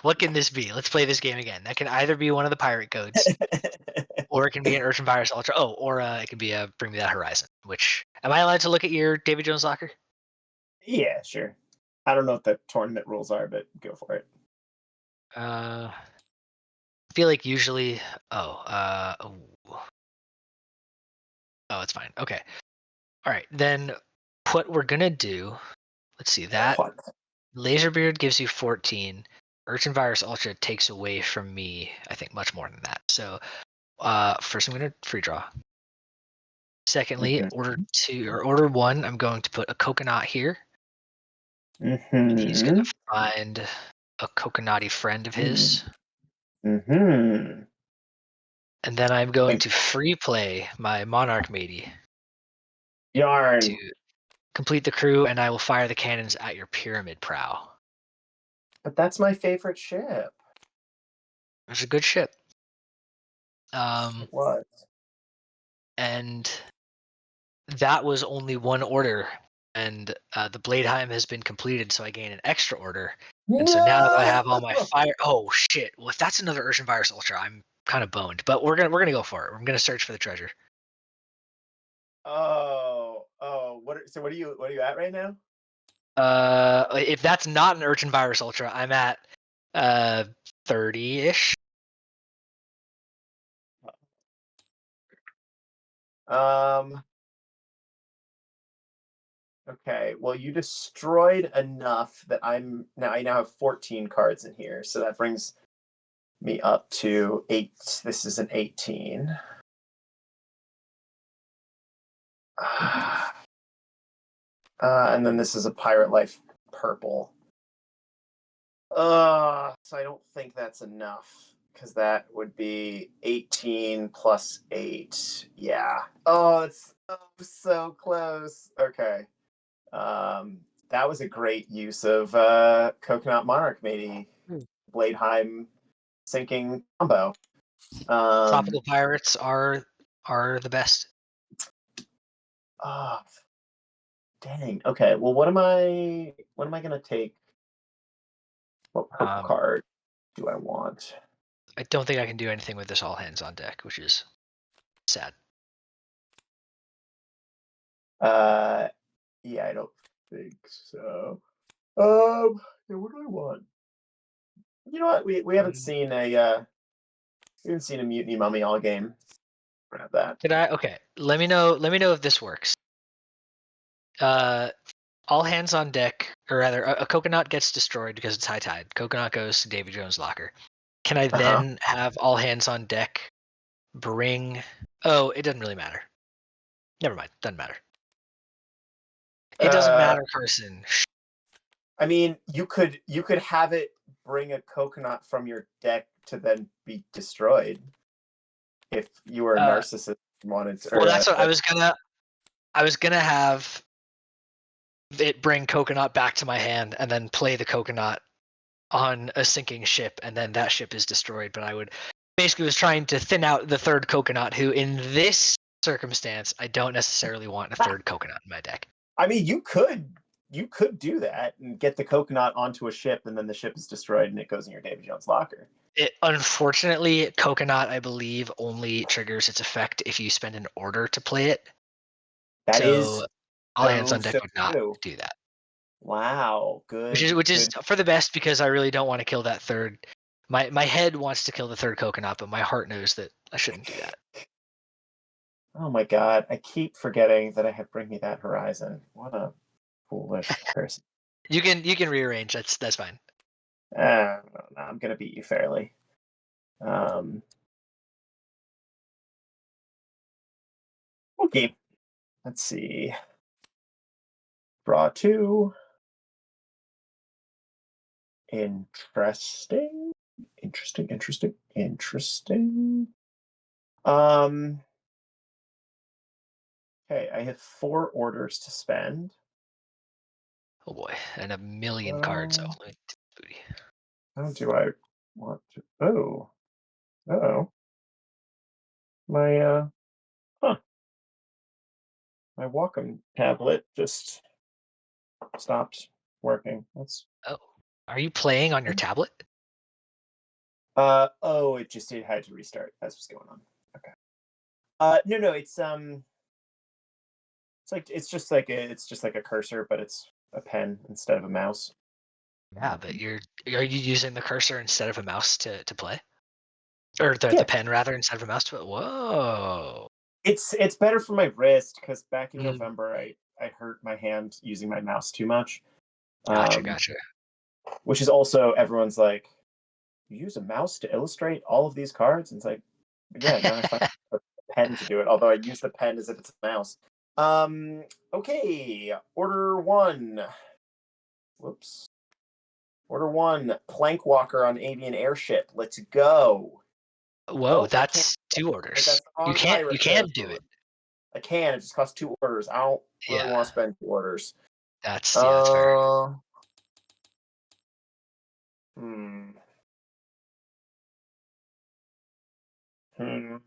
What can this be? Let's play this game again. That can either be one of the pirate codes, or it can be an Urchin Virus Ultra. Oh, or it can be a Bring Me That Horizon. Which am I allowed to look at your David Jones locker? Yeah, sure. I don't know what the tournament rules are, but go for it. I feel like usually. Oh. Oh, it's fine. Okay. All right. Then what we're gonna do? Let's see. That What? Laserbeard gives you 14. Urchin Virus Ultra takes away from me, I think, much more than that. So first I'm gonna free draw. Secondly, Mhm. order 1, I'm going to put a coconut here, and he's gonna Mhm. find a coconutty friend of his. Mhm. And then I'm going Like to free play my Monarch Matey to yarn. complete the crew, and I will fire the cannons at your pyramid prow. But that's my favorite ship. It's a good ship. Um, It was. and that was only one order, and the Bladeheim has been completed, so I gain an extra order. And so now that I No. have all my fire, oh shit! Well, if that's another Urchin Virus Ultra, I'm kind of boned. But we're gonna go for it. I'm gonna search for the treasure. Oh. So what are you at right now? If that's not an Urchin Virus Ultra, I'm at 30-ish. Um. Okay. Well, you destroyed enough that I now have 14 cards in here, so that brings me up to 8. This is an 18. And then this is a Pirate Life purple. So I don't think that's enough because that would be 18 plus 8. Yeah. Oh, it's so close. Okay. That was a great use of Coconut Monarch Matey Hmm. Bladeheim sinking combo. Um, Tropical pirates are the best. oh, dang. Okay. Well, what am I gonna take? What purple Um, card do I want? I don't think I can do anything with this all hands on deck, which is sad. Uh, yeah, I don't think so. Yeah, what do I want? You know what? We haven't Mm. seen a Mutiny Mummy all game. Grab that. Did I? Okay. Let me know. Let me know if this works. Uh, all hands on deck, or rather, a coconut gets destroyed because it's high tide. Coconut goes to Davy Jones' locker. Can I Uh-huh. then have all hands on deck bring? Oh, it doesn't really matter. Never mind. Doesn't matter. It doesn't Uh, matter, Carson. I mean, you could have it bring a coconut from your deck to then be destroyed if you were a Uh, narcissist and wanted to, well, or that's what I was gonna. I was gonna have it bring coconut back to my hand and then play the coconut on a sinking ship, and then that ship is destroyed. But I would basically was trying to thin out the third coconut, who in this circumstance I don't necessarily want a third coconut in my deck. I mean, you could do that and get the coconut onto a ship, and then the ship is destroyed and it goes in your Davy Jones locker. It, unfortunately, coconut, I believe, only triggers its effect if you spend an order to play it. That is So all hands on deck so would not true. do that. Wow, Which is good. for the best, because I really don't want to kill that third. My head wants to kill the third coconut, but my heart knows that I shouldn't do that. Oh my god, I keep forgetting that I have Bring Me That Horizon. What a foolish person. You can rearrange. That's fine. No, I'm gonna beat you fairly. Okay, let's see. Draw two. Interesting. Interesting. Um, okay, I have 4 orders to spend. Oh boy, and a million cards. Oh, Um, let me do booty. how do I want to? Oh, oh, my huh, my Wacom tablet just stopped working. That's Oh, are you playing on your tablet? oh, it had to restart. That's what's going on. Okay. No, it's just like a cursor, but it's a pen instead of a mouse. Yeah, but are you using the cursor instead of a mouse to play, or the Yeah, pen rather instead of a mouse to play? Whoa. it's better for my wrist because back in Mm, November I hurt my hand using my mouse too much. gotcha, Um, gotcha. which is also everyone's like, you use a mouse to illustrate all of these cards, and it's like, yeah, now I find a pen to do it. Although I use the pen as if it's a mouse. Okay, order one. Whoops. Order one. Plank Walker on Avian Airship. Let's go. Whoa, Oh, I can't. that's two orders. That's the wrong You pirate can code do for it. it. I can. It just costs 2 orders. I don't really Yeah, want to spend 2 orders. that's fair. Uh, hmm. Hmm.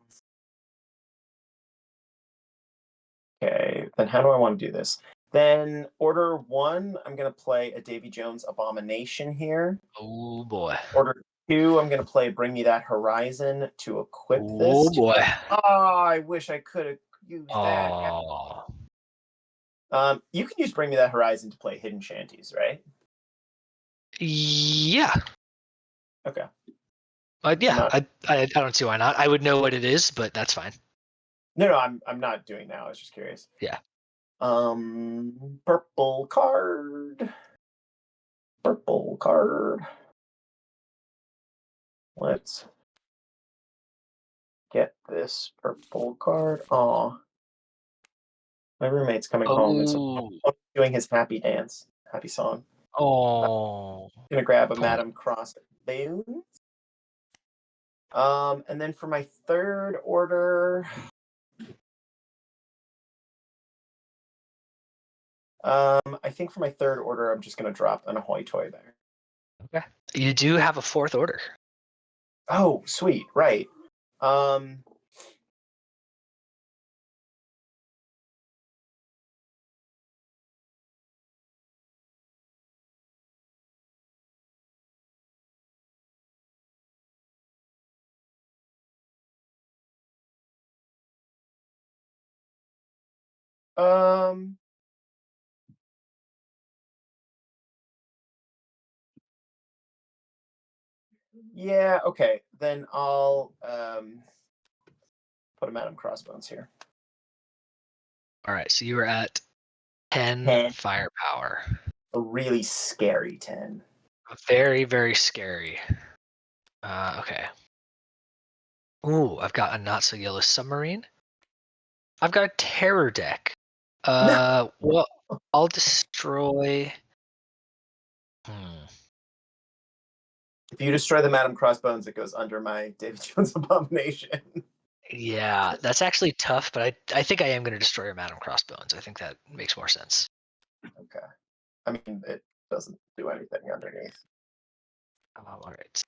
Okay, then how do I want to do this? Then order one, I'm going to play a Davy Jones Abomination here. Oh boy. Order two, I'm going to play Bring Me That Horizon to equip Oh this. boy. Oh, I wish I could have used that. Oh. You can use Bring Me That Horizon to play Hidden Shanties, right? Yeah. Okay. I'm Yeah. not. I don't see why not. I would know what it is, but that's fine. No, I'm not doing now. I was just curious. Yeah. Purple card. Purple card. Let's get this purple card. Aw. My roommate's coming home, and so Oh. I'm doing his happy dance, happy song. Oh. Gonna grab a Poor. Madame Cross Boon. And then for my third order, I think for my third order, I'm just gonna drop an Ahoy toy there. Okay. You do have a fourth order. Oh, sweet, right. Um, um, yeah, okay. Then I'll put a Madame Crossbones here. All right. So you were at 10 10, firepower. a really scary 10. Very, very scary. Okay. Ooh, I've got a not so yellow submarine. I've got a terror deck. No. Well, I'll destroy. Hmm. If you destroy the Madame Crossbones, it goes under my David Jones Abomination. Yeah, that's actually tough, but I think I am going to destroy a Madame Crossbones. I think that makes more sense. Okay. I mean, it doesn't do anything underneath. All right.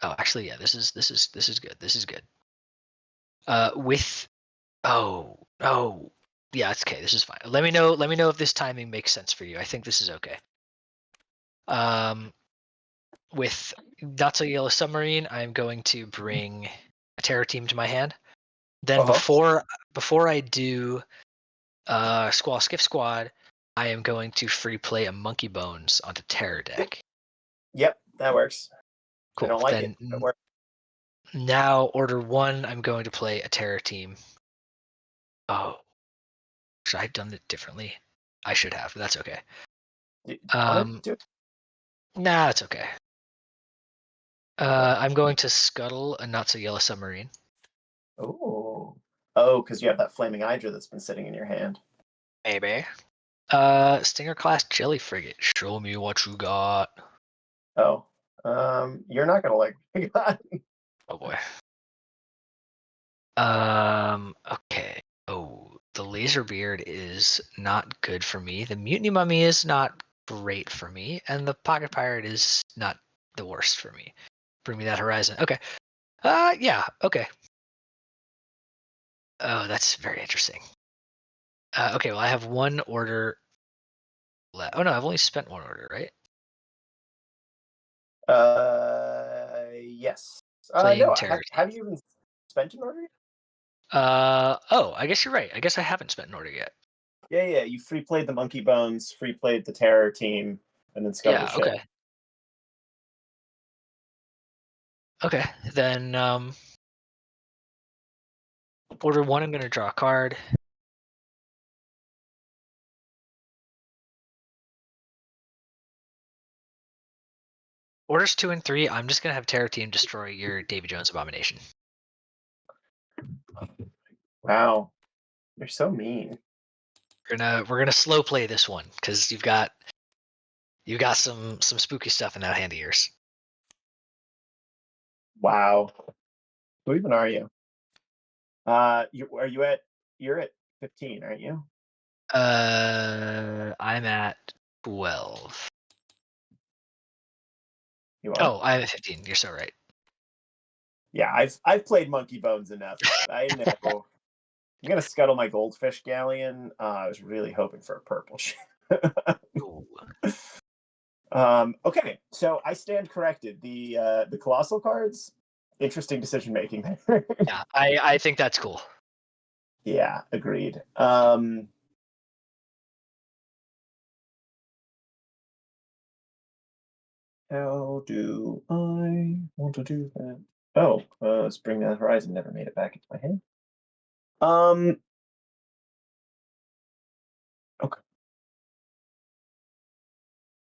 Oh, actually, yeah. This is good. This is good. With oh yeah, it's okay. This is fine. Let me know. Let me know if this timing makes sense for you. I think this is okay. Um, with Not So Yellow Submarine, I'm going to bring a Terror Team to my hand. Then Uh-huh. before I do Squall Skiff Squad, I am going to free play a Monkey Bones onto Terror Yep. deck. Yep, that works. I Cool. don't like it. Then It works. now order one, I'm going to play a Terror Team. Oh, should I have done it differently? I should have, but that's okay. Do you want to Um, do it? nah, it's okay. Okay. I'm going to scuttle a Not So Yellow Submarine. Oh. Oh, because you have that flaming Hydra that's been sitting in your hand. Maybe. Stinger class Jelly Frigate. Show me what you got. Oh. You're not gonna like that. Oh boy. Okay. Oh, the Laser Beard is not good for me. The Mutiny Mummy is not great for me, and the Pocket Pirate is not the worst for me. Bring me that Horizon. Okay. Yeah. Okay. Oh, that's very interesting. Okay. Well, I have one order left. Oh no, I've only spent one order, right? Yes. Playing No, Terror Team. have you even spent an order? Oh, I guess you're right. I guess I haven't spent an order yet. Yeah, yeah. You free played the Monkey Bones, free played the Terror Team, and then scuttled a Yeah. ship. Okay. Okay. Then order one, I'm gonna draw a card. Orders two and three, I'm just gonna have Terror Team destroy your Davy Jones Abomination. Wow, you're so mean. We're gonna slow play this one because you've got some spooky stuff in that hand of yours. Wow. Who even are you? You're at 15, aren't you? I'm at 12. You are? Oh, I'm at 15. You're so right. Yeah, I've played Monkey Bones enough. I know. I'm gonna scuttle my goldfish galleon. I was really hoping for a purple ship. Ooh. Okay, so I stand corrected. The colossal cards, interesting decision making there. Yeah, I think that's cool. Yeah, agreed. How do I want to do that? Oh, let's bring that horizon. Never made it back into my hand. Um, okay.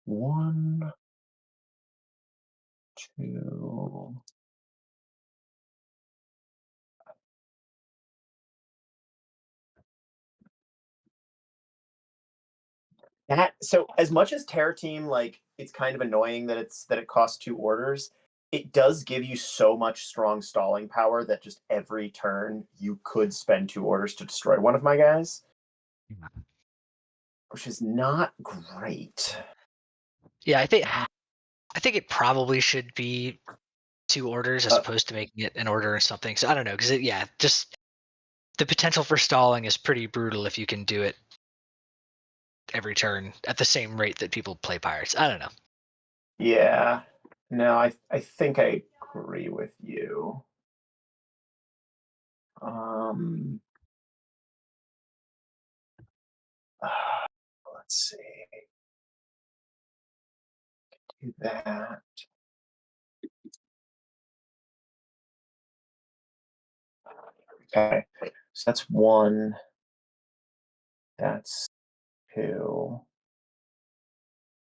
One, two. That so as much as Terror Team, like it's kind of annoying that it costs two orders. It does give you so much strong stalling power that just every turn you could spend two orders to destroy one of my guys, which is not great. Yeah, I think it probably should be two orders as Uh, opposed to making it an order or something. So I don't know, because yeah, just the potential for stalling is pretty brutal if you can do it every turn at the same rate that people play pirates. I don't know. yeah, no, I think I agree with you. Um, let's see, do that. Okay, so that's one. That's two.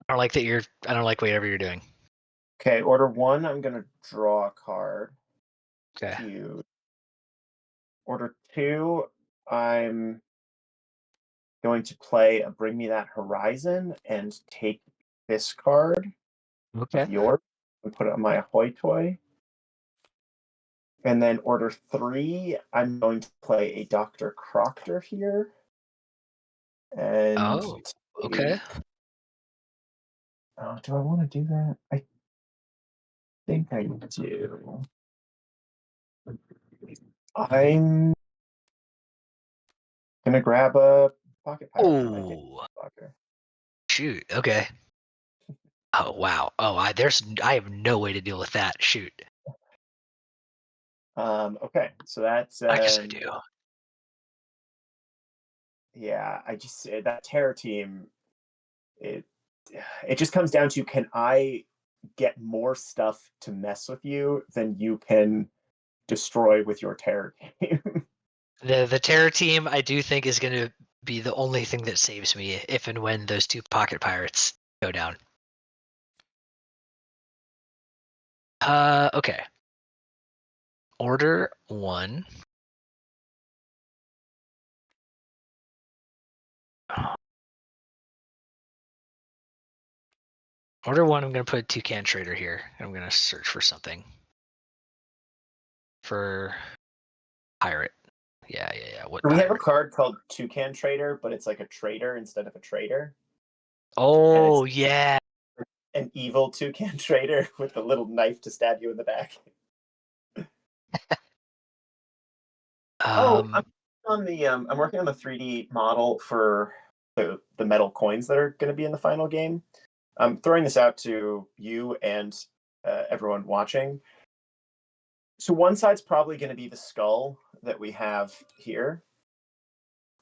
I don't like whatever you're doing. Okay, order one, I'm gonna draw a card. Okay. Huge. Order two, I'm going to play a Bring Me That Horizon and take this card of Okay. yours and put it on my Ahoy toy. And then order three, I'm going to play a Dr. Proctor here. and Oh, okay. take. Oh, do I want to do that? I think I do. I'm gonna grab a pocket pirate for my game Oh, blocker. shoot. Okay. Oh, wow. Oh, I have no way to deal with that. Shoot. Okay, so that's I guess I do. yeah. I just that terror team. It it just comes down to, can I get more stuff to mess with you than you can destroy with your terror team? The terror team I do think is gonna be the only thing that saves me if and when those two pocket pirates go down. Okay. Order one. Order one, I'm gonna put a toucan trader here. I'm gonna search for something. For pirate. Yeah. What We have a pirate? card called Toucan Trader, but it's like a trader instead of a trader, and it's Oh yeah. an evil toucan trader with a little knife to stab you in the back. Oh, Um I'm working on the 3D model for the metal coins that are going to be in the final game. I'm throwing this out to you and everyone watching. So one side's probably going to be the skull that we have here.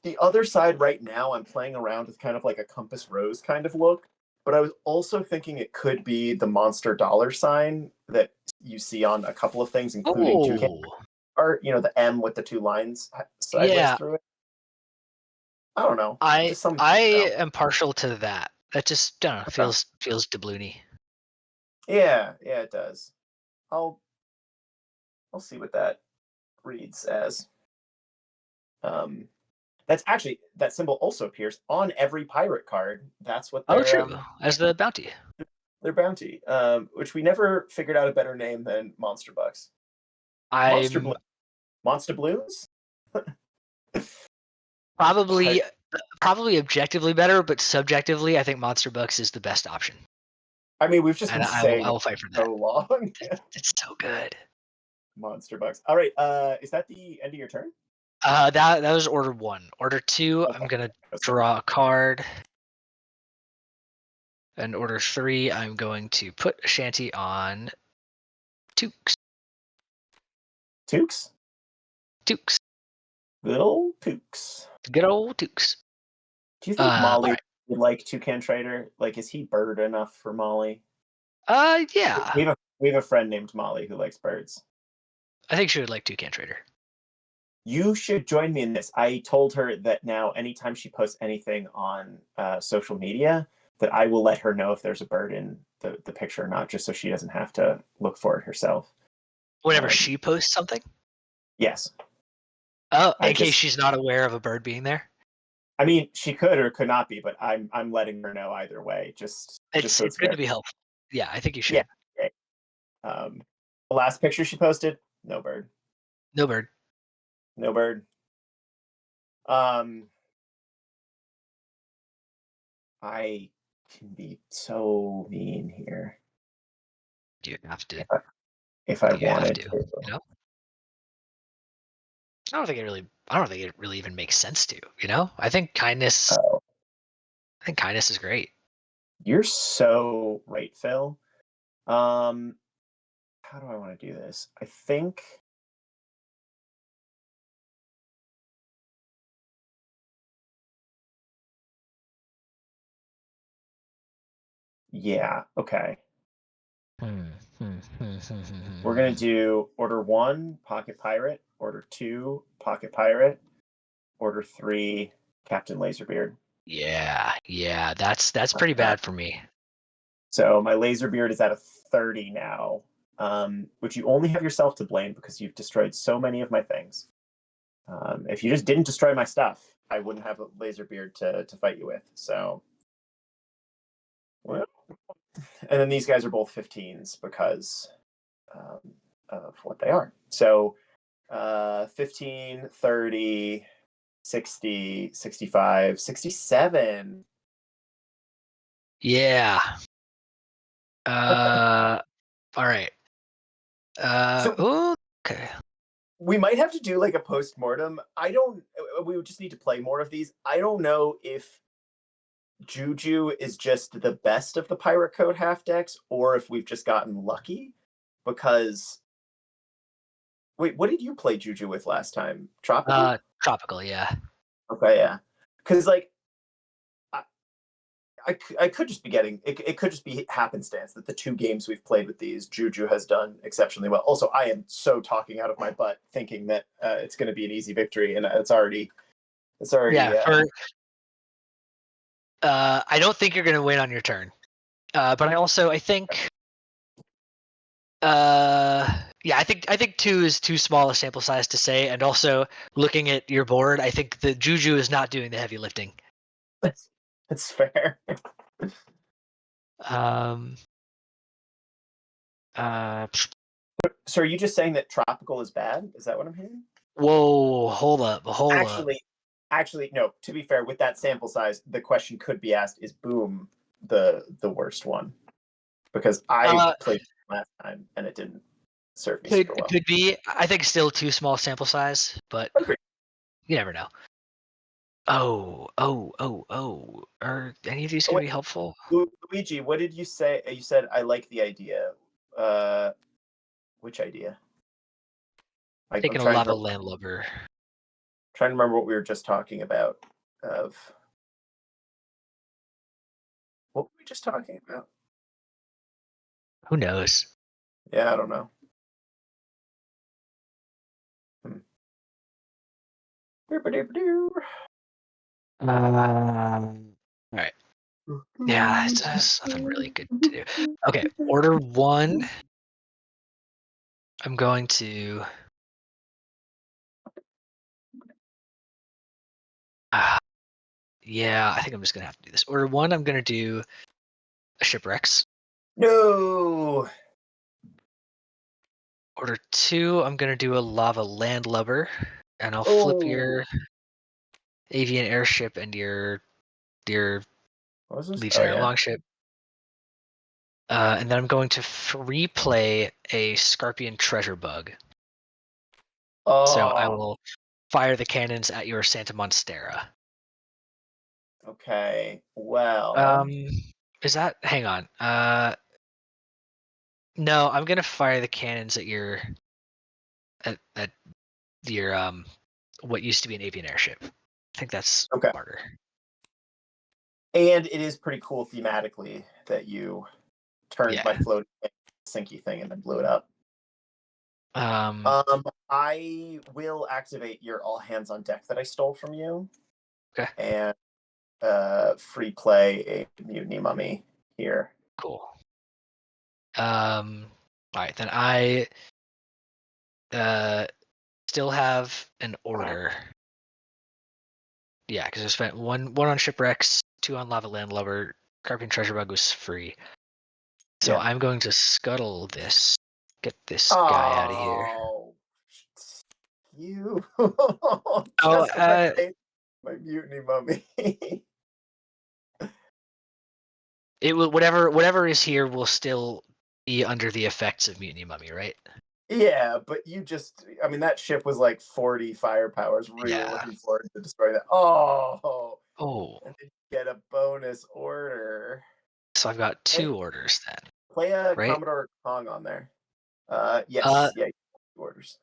The other side right now, I'm playing around with kind of like a compass rose kind of look, but I was also thinking it could be the monster dollar sign that you see on a couple of things, including Toucan Oh art. You know, the M with the two lines sideways yeah. through it. I don't know, I just some. I Oh, am partial to that. That just don't know, okay. feels doubloony. Yeah, it does. I'll I'll see what that reads as. Um, that's actually, that symbol also appears on every pirate card. That's what Oh true. As the bounty. their bounty. Which we never figured out a better name than Monster Bucks. Monster I'm Blue, Monster Blues. probably Pirate. probably objectively better, but subjectively I think Monster Bucks is the best option. I mean, we've just And been I saying it will fight for that. so long. It's so good. Monster Bucks. All right. Is that the end of your turn? That was order one. Order two, I'm Okay. gonna So draw a card. And order three, I'm going to put a shanty on Tukes. Tukes, Tukes. good old Tukes. Good old Tukes. Do you think All Molly right. would like Toucan Trader? Like, is he bird enough for Molly? Yeah. We have a friend named Molly who likes birds. I think she would like Toucan Trader. You should join me in this. I told her that now, anytime she posts anything on social media, that I will let her know if there's a bird in the picture or not, just so she doesn't have to look for it herself. Whenever Um, she posts something. yes, Oh, I in case just, she's not aware of a bird being there. I mean, she could or could not be, but I'm letting her know either way, just so It's it's good very, to be helpful. Yeah, I think you yeah. should. Okay. Um, the last picture she posted, no bird, No bird. no bird. Um, I can be so mean here You have to. if I You have wanted to. to. You know. I don't think it really. I don't think it really even makes sense to. You know. I think kindness. Oh, I think kindness is great. you're so right, Phil. Um, how do I want to do this? I think, yeah, okay. We're gonna do order one, Pocket Pirate, order two, Pocket Pirate, order three, Captain Laserbeard. Yeah. That's pretty Uh, bad for me. so my Laserbeard is at a 30 now, which you only have yourself to blame because you've destroyed so many of my things. If you just didn't destroy my stuff, I wouldn't have a Laserbeard to fight you with. So, well, and then these guys are both 15s because um, of what they are. So 15, 30. 60, 65, 67. Yeah. All right. So Ooh, okay. we might have to do like a post-mortem. I don't we would just need to play more of these. I don't know if Juju is just the best of the Pirate Code half decks, or if we've just gotten lucky. Because wait, what did you play Juju with last time? Tropical? Tropical, yeah. Okay, yeah. Because like I, I could just be getting it could just be happenstance that the two games we've played with these Juju has done exceptionally well. Also, I am so talking out of my butt thinking that it's going to be an easy victory, and it's Yeah, already I don't think you're gonna win on your turn. But I think yeah, I think two is too small a sample size to say, and also looking at your board, I think the Juju is not doing the heavy lifting. that's fair. Um, uh, So are you just saying that tropical is bad? Is that what I'm hearing? whoa, hold up. Actually, actually, no. To be fair, with that sample size, the question could be asked: Is Boom the worst one? Because I Uh, played last time and it didn't serve me could super well. could be. I think still too small sample size, but Agree. you never know. Oh. Are any of these Oh gonna wait, be helpful? Luigi, what did you say? You said I like the idea. Uh, which idea? I'm Taking a lava landlubber. trying to remember what we were just talking about. Of what were we just talking about? Who knows? Yeah, I don't know. Hmm. All right. Yeah, it's nothing really good to do. Okay, order one. I'm going to. Uh, yeah, I think I'm just gonna have to do this. Order one. I'm gonna do a shipwrecks. No. Order two. I'm gonna do a lava landlubber, and I'll flip Oh, your avian airship and your what was this? Oh legionary yeah. longship. And then I'm going to free play a scorpion treasure bug. So I Oh, will fire the cannons at your Santa Monstera. okay. Well, Um, is that? Hang on. No, I'm gonna fire the cannons at at your what used to be an avian airship. I think that's okay. smarter. And it is pretty cool thematically that you turned my Yeah. floating sinky thing and then blew it up. Um. I will activate your all hands on deck that I stole from you Okay. and free play a mutiny mummy here. Cool. All right, then I uh still have an order. Yeah, because I spent one on shipwrecks, two on lava landlubber. Carping treasure bug was free. So Yeah. I'm going to scuttle this. Get this guy out of here. Oh, you Oh, just when I made my mutiny mummy. it will whatever is here will still be under the effects of Mutiny Mummy, right? Yeah, but you just, I mean, that ship was like 40 firepower. I was really Yeah. looking forward to destroying that. Oh, Oh, and then you get a bonus order. so I've got Play, two orders then, play a right? Commodore Kong on there. Uh, Yes, yeah, two orders.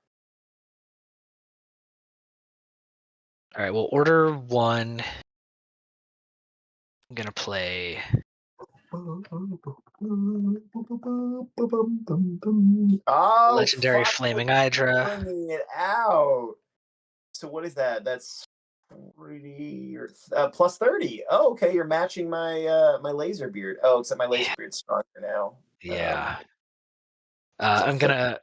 all right. Well, order one. I'm gonna play Oh, Legendary finally Flaming Hydra. bringing it out. So what is that? That's 30 or plus 30. Oh, okay. You're matching my my laser beard. Oh, except my laser Yeah. beard's stronger now. Yeah. So I'm gonna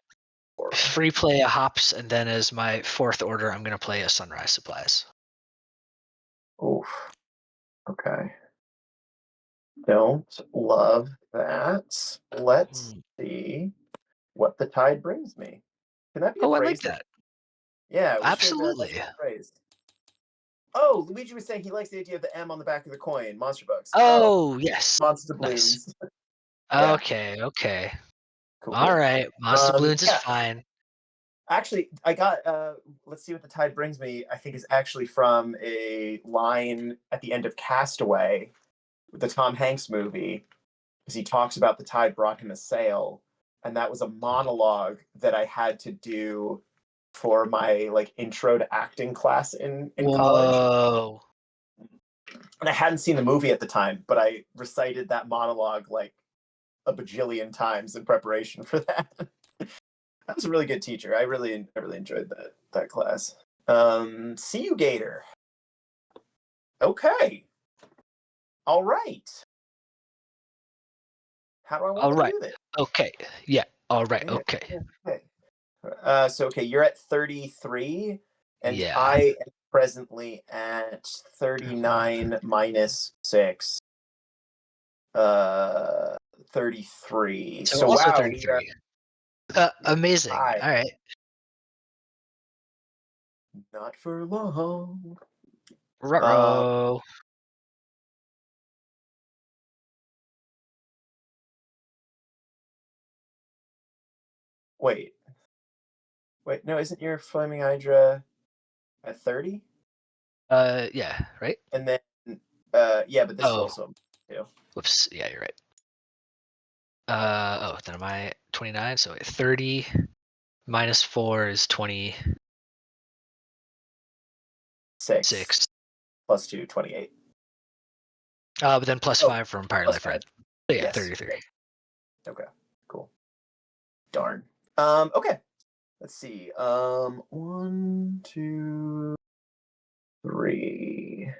34. free play a hops, and then as my fourth order, I'm gonna play a Sunrise Supplies. Oh, okay. Don't love that. Let's Hmm. see what the tide brings me. Can that be a Oh, I like phrase that? that. Yeah, we should. That Absolutely. should be a phrase. Oh, Luigi was saying he likes the idea of the M on the back of the coin. Monster bucks. Oh, Oh, yes. monster Nice. balloons. Yeah, Okay, okay. cool, All cool. right. Monster balloons is Yeah. fine. Actually, I got. Let's see what the tide brings me. I think is actually from a line at the end of Castaway, the Tom Hanks movie, because he talks about the tide brought him a sail, and that was a monologue that I had to do for my like intro to acting class in college. Whoa. And I hadn't seen the movie at the time, but I recited that monologue like a bajillion times in preparation for that. That was a really good teacher. I really enjoyed that class. See you, Gator. Okay. All right. How do I want All to right. do this? Okay. Yeah. All right. Yeah. Okay. Okay. So okay, you're at 33, and Yeah. I am presently at 39 minus 6. 33. So So also wow, we are 33. Amazing. tied. All right. Not for long. Um, Ruh-roh. wait. Wait, no, isn't your Flaming Hydra at 30? Yeah. Right. And then yeah, but this is Oh. also too. Whoops. Yeah, you're right. Oh, then am I 29? So wait, 30 minus 4 is 26. 6 plus 2, 28. But then plus Oh, 5 from Pirate plus Life 5. Red. So yeah, Yes. 33. Okay. Cool. Darn. Okay. Let's see. 1, 2, 3.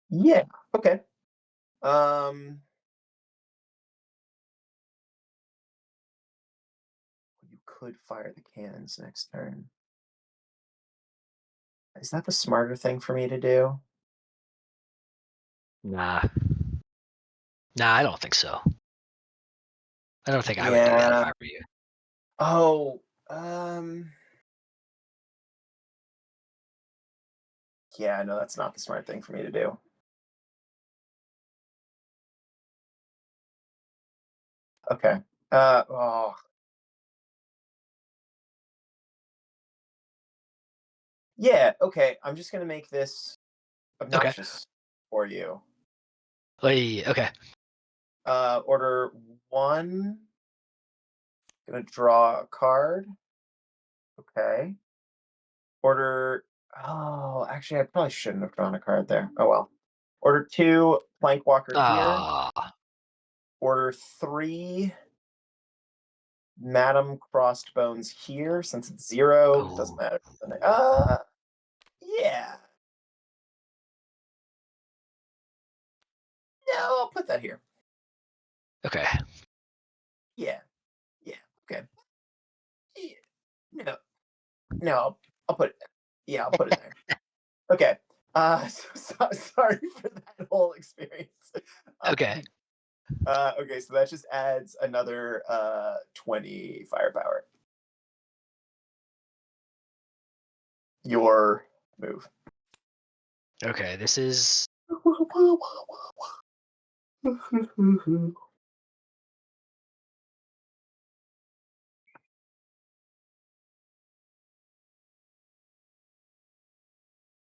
Yeah. Okay. Um, you could fire the cannons next turn. Is that the smarter thing for me to do? Nah. Nah, I don't think so. I don't think I would do that if Yeah. I were you. Oh, um, yeah, no, that's not the smart thing for me to do. Okay. Oh, yeah, okay. I'm just gonna make this Okay. obnoxious for you. Okay. Order one. Gonna draw a card. Okay. Order. Oh, actually, I probably shouldn't have drawn a card there. Oh well. Order two. Plank Walker here. Ah. Order three. Madam Crossed Bones here. Since it's 0, doesn't Oh. matter. Yeah. No, I'll put that here. Okay. Yeah. Yeah. Okay. Yeah. No. No. I'll put it. Yeah, I'll put it there. Okay. Sorry for that whole experience. Okay. Okay, so that just adds another 20 firepower. Your move. Okay. This is.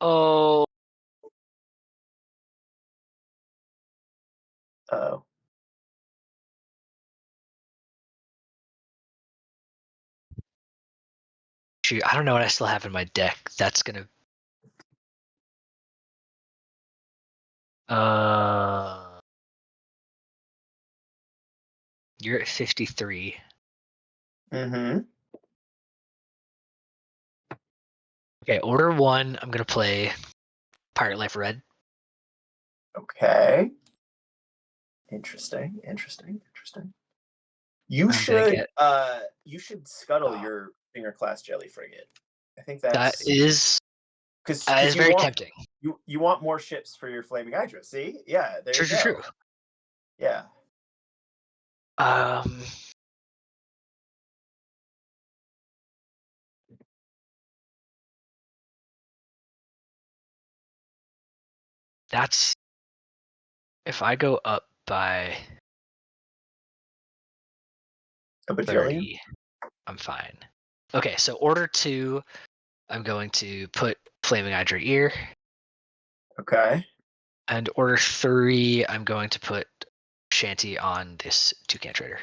Oh. Oh. Shoot. I don't know what I still have in my deck. That's gonna. Uh. You're at 53. Mm-hmm. Okay. Order one. I'm gonna play Pirate Life Red. Okay. Interesting. Interesting. Interesting. You I'm gonna should get. scuttle Oh, your Finger Class Jelly Frigate. I think that that's is. because Is very tempting. you want more ships for your Flaming Hydra. See? Yeah, there True. you True. True. go. Yeah. Um. That's if I go up by A bajillion? 30, I'm fine. Okay, so order 2, I'm going to put Flaming Hydra Ear, Okay. and order 3, I'm going to put Shanty on this Toucan Trader.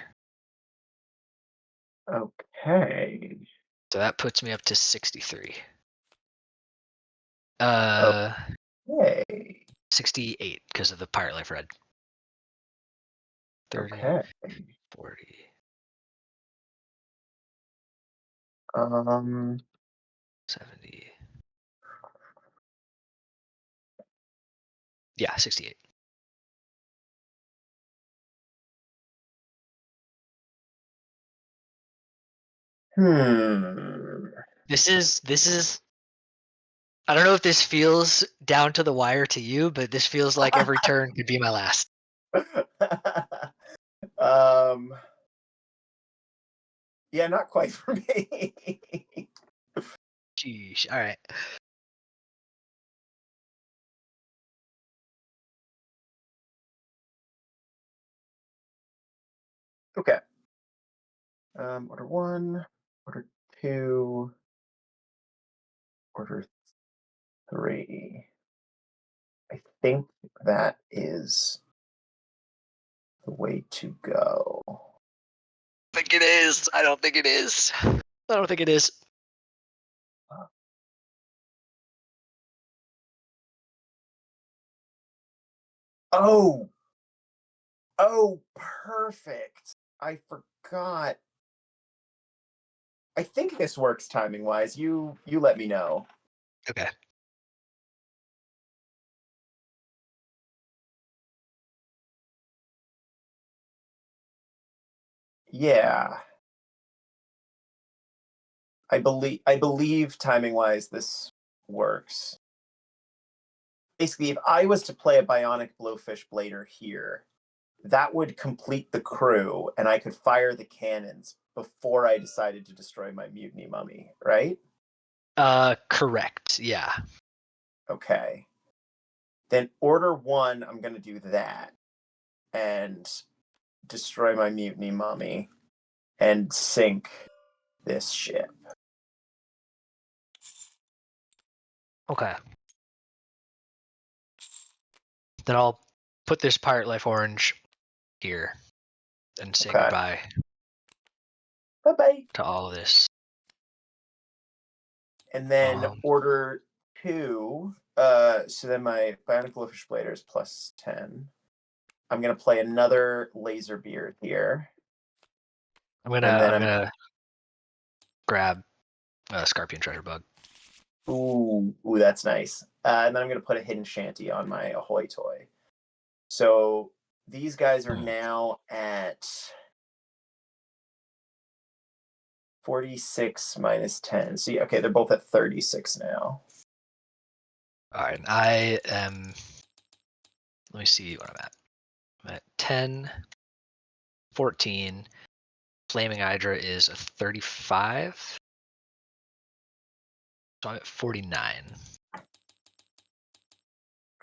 Okay. So that puts me up to 63. Uh, Okay. 68 because of the Pirate Life Red. 30, Okay. 40, Um, 70. Yeah, 68. hmm. This is I don't know if this feels down to the wire to you, but this feels like every turn could be my last. um, yeah, not quite for me. Sheesh. All right. Okay. Order 1, order 2, order 3. I think that is the way to go. I think it is. I don't think it is. I don't think it is. Oh, oh, perfect. I forgot. I think this works timing wise. You let me know. Okay. Yeah. I believe timing wise this works. Basically, if I was to play a bionic blowfish blader here, that would complete the crew and I could fire the cannons before I decided to destroy my mutiny mummy, right? Correct. Yeah. Okay. Then order 1, I'm going to do that and destroy my mutiny mummy and sink this ship. Okay. Then I'll put this Pirate Life Orange here and say Okay. goodbye Bye-bye. to all of this. And then Um, order 2, so then my bionic blowfish blader is plus 10. I'm going to play another laser beard here. I'm gonna And then I'm I'm gonna grab a Scorpion Treasure Bug. ooh, that's nice. And then I'm going to put a hidden shanty on my ahoy toy. So these guys are now at 46 minus 10. So yeah, okay, they're both at 36 now. All right. I am. Let me see what I'm at. I'm at 10, 14. Flaming Hydra is a 35. So I'm at 49.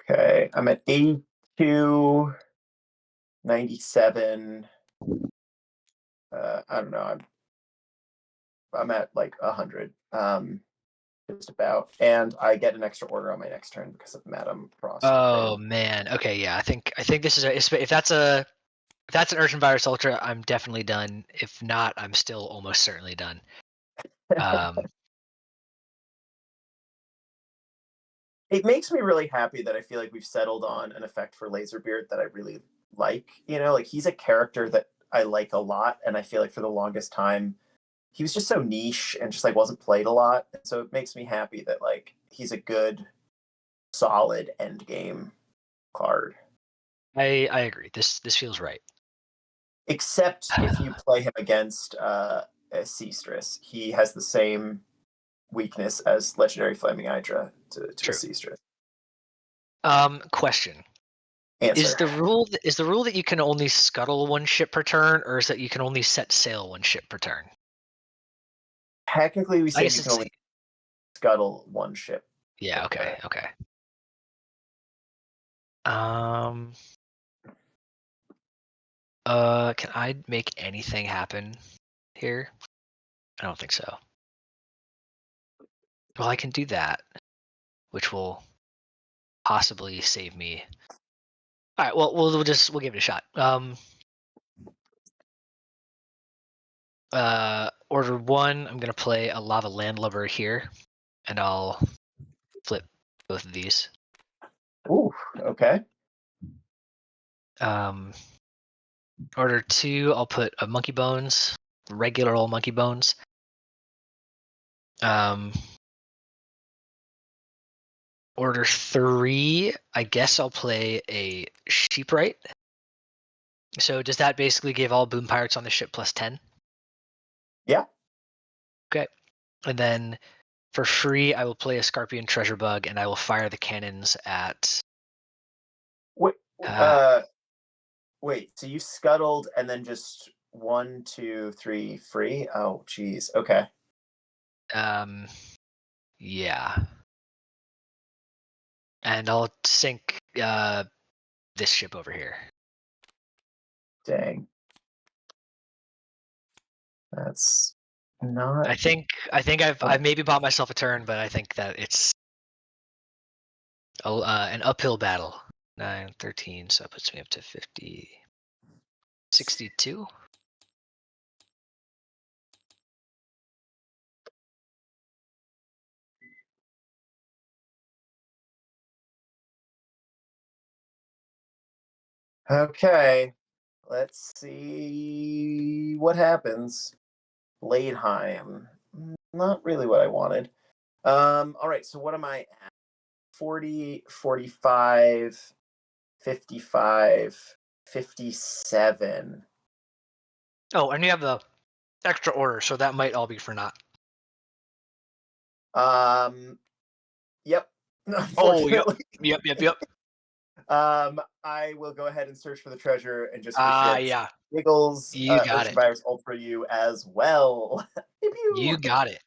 Okay, I'm at 82, 97. I don't know. I'm at like 100. Just about. And I get an extra order on my next turn because of Madame Frost Oh thing. man. Okay. Yeah. I think this is if that's an Urchin Virus Ultra, I'm definitely done. If not, I'm still almost certainly done. Um. It makes me really happy that I feel like we've settled on an effect for Laserbeard that I really like. Like he's a character that I like a lot, and I feel like for the longest time he was just so niche and just like wasn't played a lot. So it makes me happy that like he's a good, solid end game card. I agree. This feels right. Except if you play him against a Seastress, he has the same weakness as Legendary Flaming Hydra to a True. Seastress. Question. Is Answer. the rule that you can only scuttle one ship per turn, or is that you can only set sail one ship per turn? Technically, we I say guess you can it's only scuttle one ship yeah. per Okay. turn. Okay. Um. Can I make anything happen here? I don't think so. Well, I can do that, which will possibly save me. All right. Well, we'll give it a shot. Order one. I'm gonna play a lava landlubber here, and I'll flip both of these. Ooh, okay. Um, Order two. I'll put a monkey bones, regular old monkey bones. Um, Order three. I guess I'll play a sheeprite. So does that basically give all boom pirates on the ship plus 10? Yeah. Okay. And then for free, I will play a Scorpion Treasure Bug, and I will fire the cannons at. Wait, Uh, uh, wait. So you scuttled and then just 1, 2, 3 free? Oh, geez. Okay. um, yeah. And I'll sink this ship over here. Dang. That's not. I think I've maybe bought myself a turn, but I think that it's an uphill battle. 9, 13, so that puts me up to 50, 62. Okay. Let's see what happens. Bladeheim. Not really what I wanted. All right, so what am I at? 40, 45, 55, 57. Oh, and you have the extra order, so that might all be for naught. Yep. Oh, yep, Unfortunately. yep. I will go ahead and search for the treasure, and just for shits, Yeah, giggles, you got Ocean it. Virus Ultra you as well. Pew You pew. got it.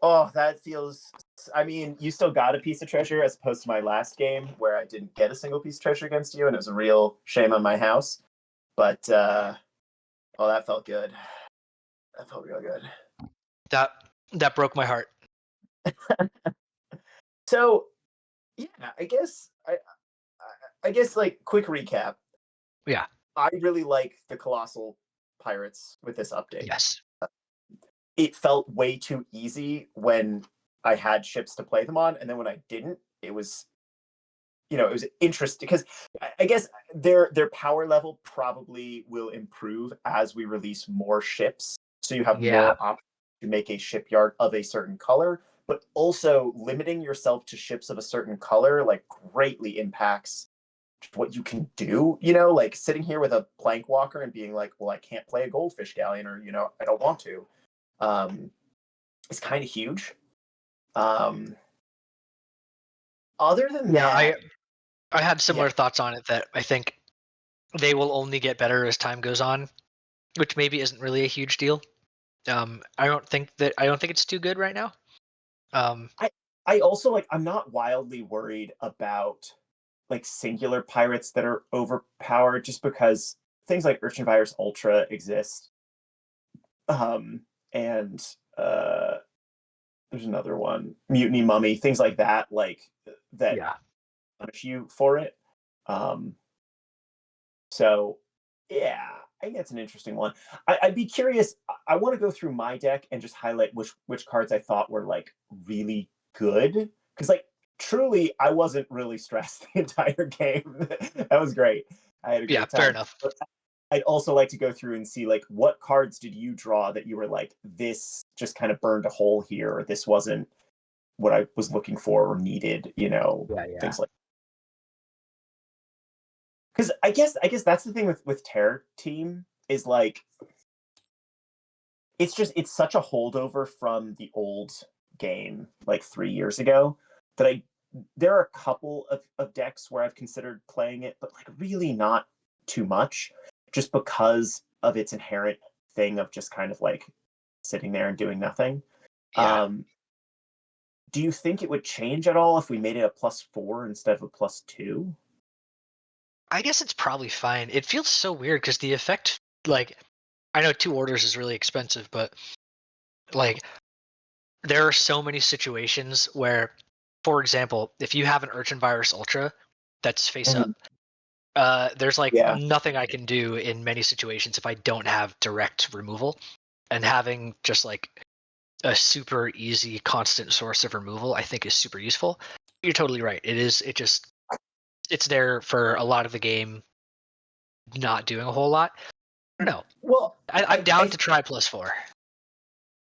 Oh, that feels. I mean, you still got a piece of treasure as opposed to my last game where I didn't get a single piece of treasure against you, and it was a real shame on my house. But oh, that felt good. That felt real good. That that broke my heart. So yeah, I guess like quick recap. Yeah. I really like the Colossal Pirates with this update. Yes. It felt way too easy when I had ships to play them on, and then when I didn't, it was interesting because I guess their power level probably will improve as we release more ships. So you have Yeah. more options to make a shipyard of a certain color, but also limiting yourself to ships of a certain color like greatly impacts what you can do. Like sitting here with a plank walker and being like, well, I can't play a goldfish galleon, or I don't want to. Is kind of huge. Um, Other than Yeah. that, I had yeah, similar thoughts on it that I think they will only get better as time goes on, which maybe isn't really a huge deal. I don't think it's too good right now. Um, I I also like I'm not wildly worried about like singular pirates that are overpowered just because things like Urchin Virus Ultra exist. Um and there's another one, Mutiny Mummy, things like that, like that yeah. punish you for it. Um so yeah, I think that's an interesting one. I'd be curious. I want to go through my deck and just highlight which cards I thought were like really good, because like truly I wasn't really stressed the entire game. That was great. I had a Yeah. great Fair time. enough. But I'd also like to go through and see like what cards did you draw that you were like, this just kind of burned a hole here, or this wasn't what I was looking for or needed, Yeah. things like. Because I guess that's the thing with Terror Team is like it's such a holdover from the old game like 3 years ago that there are a couple of decks where I've considered playing it, but like really not too much, just because of its inherent thing of just kind of like sitting there and doing nothing. Yeah. Um, do you think it would change at all if we made it a +4 instead of a +2? I guess it's probably fine. It feels so weird because the effect, like, I know 2 orders is really expensive, but like, there are so many situations where, for example, if you have an Urchin Virus Ultra that's face Mhm. up, there's like Yeah. nothing I can do in many situations if I don't have direct removal. And having just like a super easy, constant source of removal, I think is super useful. You're totally right. It is. It just it's there for a lot of the game, not doing a whole lot. I don't know. Well, I'm I down I to try +4.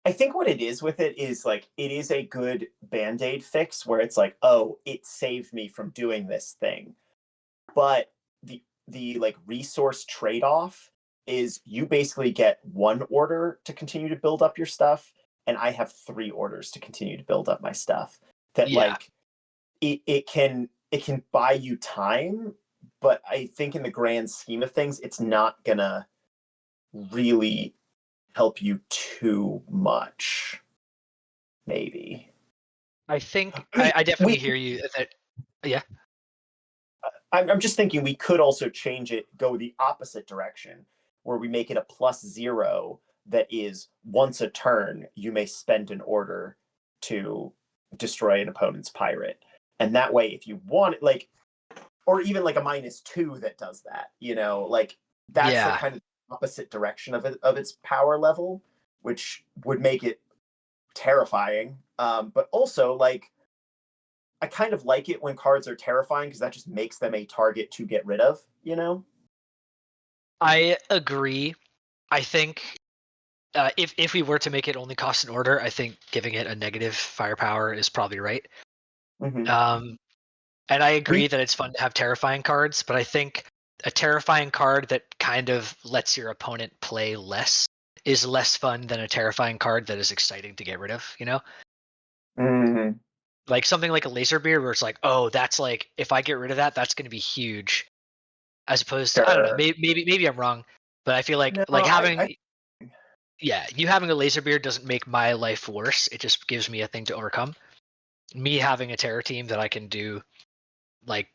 I think what it is with it is like it is a good band-aid fix where it's like, oh, it saved me from doing this thing. But the like resource trade-off is you basically get 1 order to continue to build up your stuff, and I have 3 orders to continue to build up my stuff. That Yeah, like it can buy you time, but I think in the grand scheme of things, it's not gonna really help you too much. Maybe. I think I mean, I definitely we. hear you. That yeah, I'm just thinking we could also change it, go the opposite direction, where we make it a +0 that is once a turn, you may spend an order to destroy an opponent's pirate. And that way, if you want it, like, or even like a -2 that does that, like that's the yeah. kind of opposite direction of its power level, which would make it terrifying. But also like I kind of like it when cards are terrifying because that just makes them a target to get rid of. I agree. I think if we were to make it only cost an order, I think giving it a negative firepower is probably right. Hmm. Um, and I We agree that it's fun to have terrifying cards, but I think a terrifying card that kind of lets your opponent play less is less fun than a terrifying card that is exciting to get rid of. Mhm. Like something like a laser beard where it's like, oh, that's like if I get rid of that, that's going to be huge. As opposed to I don't know, Sure. maybe I'm wrong, but I feel No, like I having yeah, you having a laser beard doesn't make my life worse. It just gives me a thing to overcome. Me having a terror team that I can do like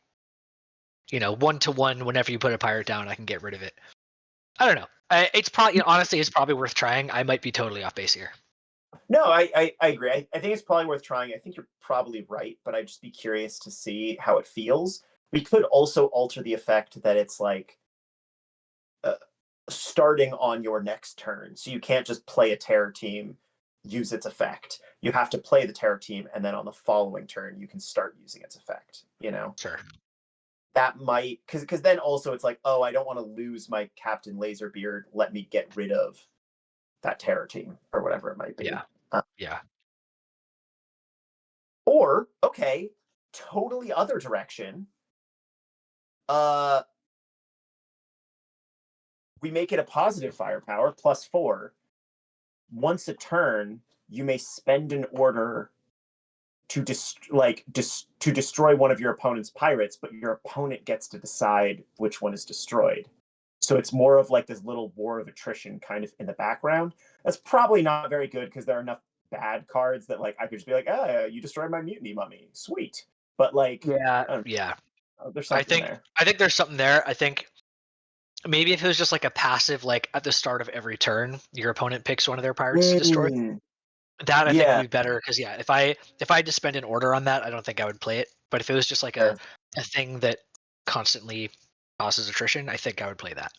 1-to-1 whenever you put a pirate down, I can get rid of it. I don't know. It's probably honestly, it's probably worth trying. I might be totally off base here. no, I agree. I think it's probably worth trying. I think you're probably right, but I'd just be curious to see how it feels. We could also alter the effect that it's like uh, starting on your next turn. So you can't just play a terror team, use its effect. You have to play the terror team, and then on the following turn, you can start using its effect. Sure. That might because then also it's like, oh, I don't want to lose my Captain Laserbeard. Let me get rid of that terror team or whatever it might Yeah. be. Yeah. Or okay, totally other direction. Uh, we make it a positive firepower +4. Once a turn, you may spend an order to to destroy one of your opponent's pirates, but your opponent gets to decide which one is destroyed. So it's more of like this little war of attrition kind of in the background. That's probably not very good because there are enough bad cards that like I could just be like, ah, you destroyed my mutiny mummy, sweet. But like, Yeah. I don't Yeah. know, there's I something think there. I think there's something there. I think maybe if it was just like a passive, like at the start of every turn, your opponent picks one of their pirates to destroy. Mm, That I think would yeah, be better because yeah, if I had to spend an order on that, I don't think I would play it. But if it was just like a sure. a thing that constantly causes attrition, I think I would play that.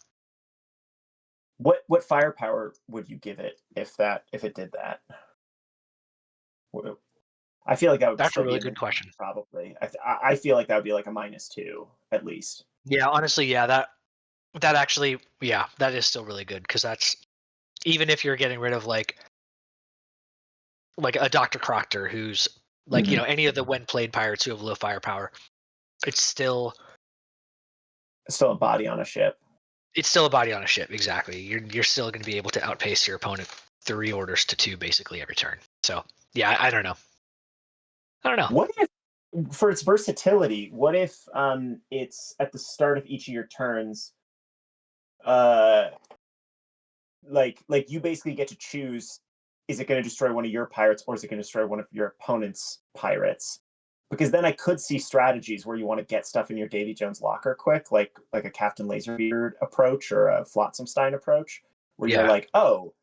What firepower would you give it if it did that? I feel like that would That's a still be really in the good question. probably. I feel like that would be like a -2 at least. Yeah, honestly, yeah, that actually, yeah, that is still really good because that's even if you're getting rid of like a Doctor Croctor who's like Mhm. any of the when played pirates who have low firepower, it's still Still a body on a ship. it's still a body on a ship. Exactly, you're still going to be able to outpace your opponent 3 orders to 2 basically every turn. So yeah, I don't know. I don't know. What if, for its versatility, what if it's at the start of each of your turns, uh, like you basically get to choose is it going to destroy one of your pirates or is it going to destroy one of your opponent's pirates? Because then I could see strategies where you want to get stuff in your Davy Jones locker quick, like a Captain Laserbeard approach or a Flotsamstein approach, where you're Yeah. like, oh,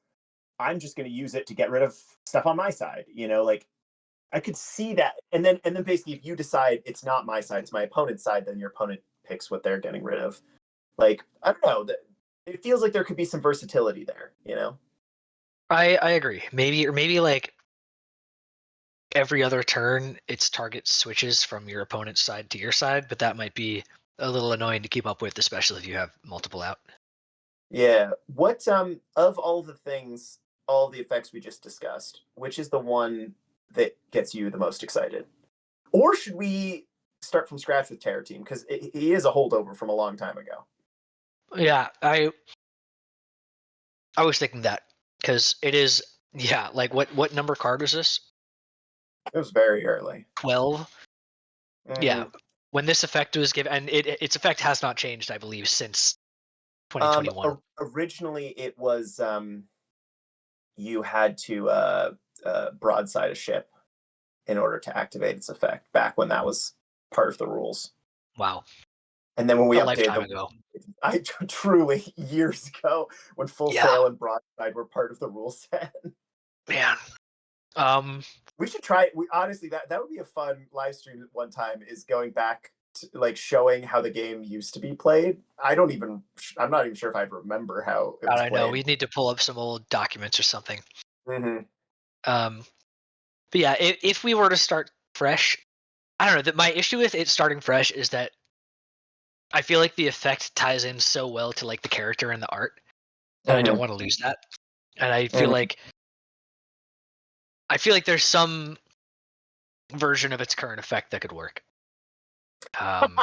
I'm just going to use it to get rid of stuff on my side. Like I could see that, and then basically, if you decide it's not my side, it's my opponent's side, then your opponent picks what they're getting rid of. Like I don't know, it feels like there could be some versatility there. I agree. Maybe like every other turn, its target switches from your opponent's side to your side, but that might be a little annoying to keep up with, especially if you have multiple out. Yeah. What of all the things, all the effects we just discussed, which is the one that gets you the most excited? Or should we start from scratch with Terror Team because he is a holdover from a long time ago? Yeah, I was thinking that because it is. Yeah, like what number card is this? It was very early. 12. Yeah, Hmm. when this effect was given, and its effect has not changed, I believe, since 2021. Originally, it was you had to broadside a ship in order to activate its effect back when that was part of the rules. Wow, And then when we a updated lifetime them, ago. I truly years ago when Full Yeah, Sail and Broadside were part of the rule set. man. Um, We should try. We honestly that would be a fun live stream at one time. Is going back to, like showing how the game used to be played. I'm not even sure if I remember how it God, was I know played. we need to pull up some old documents or something. Hmm. Um, but yeah, if we were to start fresh, I don't know. That my issue with it starting fresh is that I feel like the effect ties in so well to like the character and the art that I don't Hmm. want to lose that. And Hmm. I feel like there's some version of its current effect that could work. Um,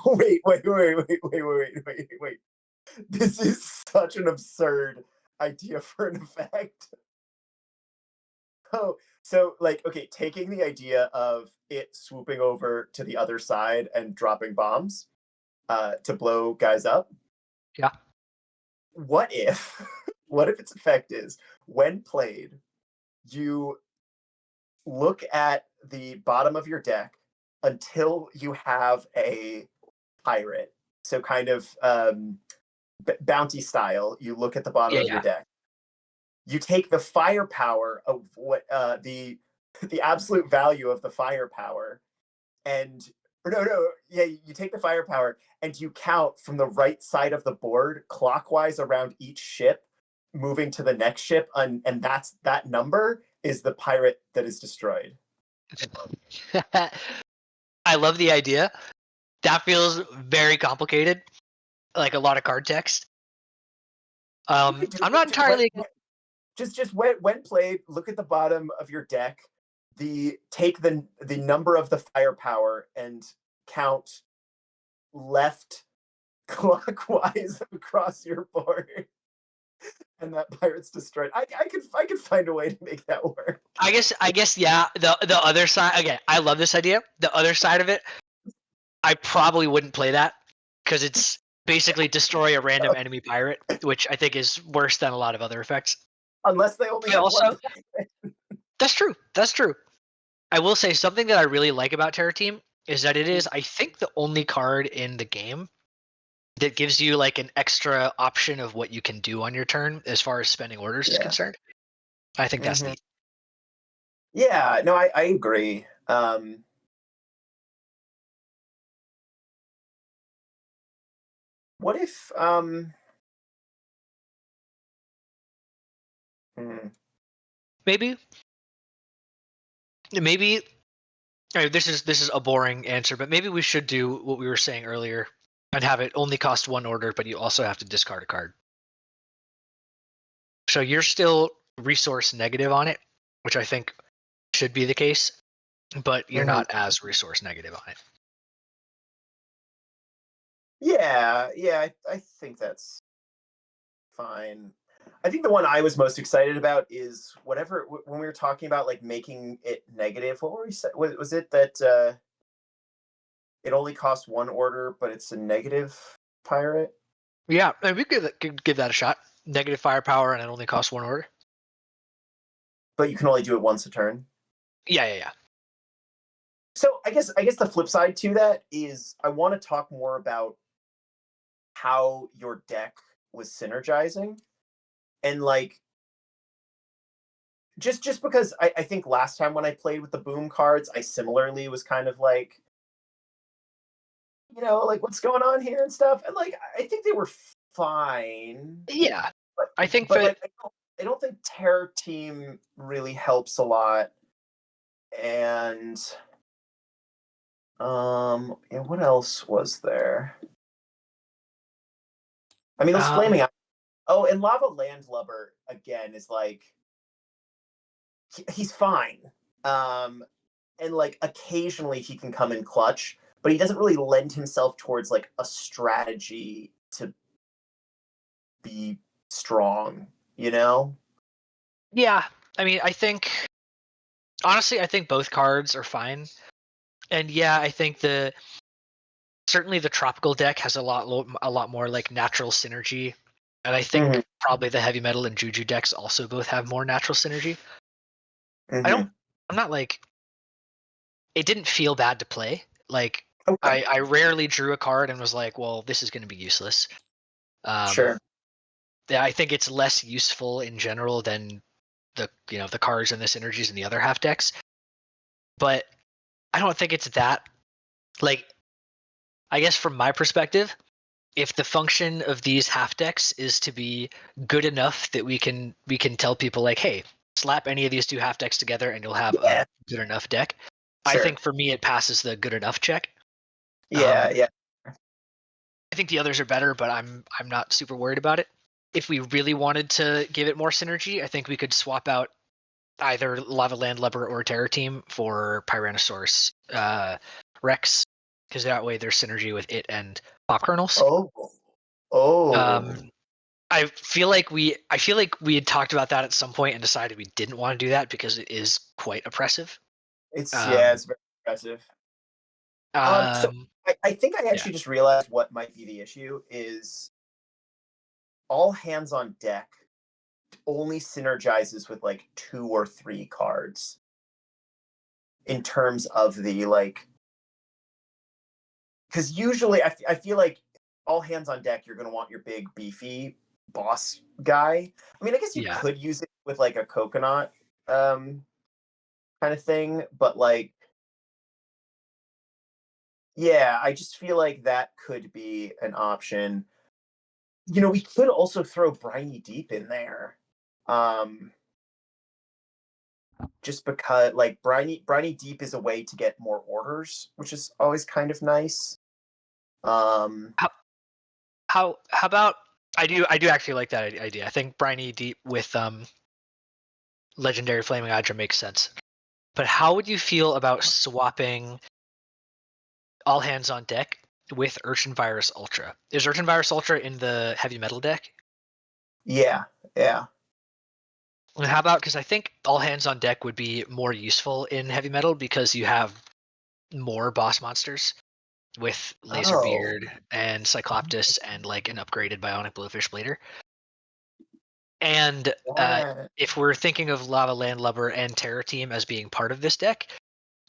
Wait. This is such an absurd idea for an effect. Oh, so like, okay, taking the idea of it swooping over to the other side and dropping bombs to blow guys up. yeah, What if, what if its effect is when played, you look at the bottom of your deck until you have a pirate. So kind of bounty style. You look at the bottom yeah, of your yeah. deck. You take the firepower of what the absolute value of the firepower and or no, yeah, you take the firepower and you count from the right side of the board clockwise around each ship, moving to the next ship, and that number is the pirate that is destroyed. I love the idea. That feels very complicated, like a lot of card text. You could do I'm not it entirely against. just when played. Look at the bottom of your deck. Take the number of the firepower and count left clockwise across your board, and that pirate's destroyed. I could find a way to make that work. I guess, yeah. The other side again. I love this idea. The other side of it, I probably wouldn't play that because it's basically destroy a random enemy pirate, which I think is worse than a lot of other effects. Unless they only I have one also pirate. That's true. That's true. I will say something that I really like about Terror Team is that it is, I think, the only card in the game that gives you like an extra option of what you can do on your turn as far as spending orders is Yeah. concerned. I think that's Hmm. neat. Yeah. No, I agree. What if hmm, Maybe, maybe this is a boring answer, but maybe we should do what we were saying earlier and have it only cost one order, but you also have to discard a card. So you're still resource negative on it, which I think should be the case, but you're hmm. not as resource negative on it. Yeah, I think that's fine. I think the one I was most excited about is whatever when we were talking about like making it negative. What were we saying? Was it that it only costs one order, but it's a negative pirate? Yeah, and we could give that a shot. Negative firepower, and it only costs one order. but you can only do it once a turn. Yeah, yeah, yeah. So I guess the flip side to that is I want to talk more about how your deck was synergizing and like just because I think last time when I played with the boom cards, I similarly was kind of like, like what's going on here and stuff. And like I think they were fine, Yeah, but I think but that like I don't think Terror Team really helps a lot. And and what else was there? I mean, those um, flaming. Oh, and Lava Landlubber again is like he's fine. Um, and like occasionally he can come in clutch, but he doesn't really lend himself towards like a strategy to be strong, you know? yeah. I mean, I think honestly, I think both cards are fine. And yeah, I think the certainly the tropical deck has a lot more like natural synergy, and I think Hmm. probably the heavy metal and juju decks also both have more natural synergy. I don't. Hmm. I'm not like it didn't feel bad to play. Like Okay, I rarely drew a card and was like, well, this is going to be useless. Um, sure. yeah, I think it's less useful in general than the cards and the synergies in the other half decks. But I don't think it's that like I guess from my perspective, if the function of these half decks is to be good enough that we can tell people like, hey, slap any of these two half decks together and you'll have a Yeah, good enough deck. I sure. think for me it passes the good enough check. Yeah, Um, yeah, I think the others are better, but I'm not super worried about it. If we really wanted to give it more synergy, I think we could swap out either Lava Landlubber or Terror Team for Tyrannosaurus Rex, because that way there's synergy with it and Pop Kernels. oh, Um, oh, I feel like we had talked about that at some point and decided we didn't want to do that because it is quite oppressive. yeah, Um, it's very impressive. So um, I think I yeah, actually just realized what might be the issue is all hands on deck only synergizes with like two or three cards in terms of the like, because usually I feel like all hands on deck you're going to want your big beefy boss guy. I mean, I guess you yeah. could use it with like a coconut um kind of thing, but like, yeah, I just feel like that could be an option. We could also throw Briny Deep in there. Um just because like Briny Deep is a way to get more orders, which is always kind of nice. Um How how about I do actually like that idea. I think Briny Deep with Legendary Flaming Hydra makes sense. But how would you feel about swapping all hands on deck with Urchin Virus Ultra? Is Urchin Virus Ultra in the heavy metal deck? yeah, yeah. And how about because I think all hands on deck would be more useful in heavy metal because you have more boss monsters with Oh. Laserbeard and Cycloptus and like an upgraded Bionic Blowfish Blader. And Yeah. if we're thinking of Lava Landlubber and Terror Team as being part of this deck,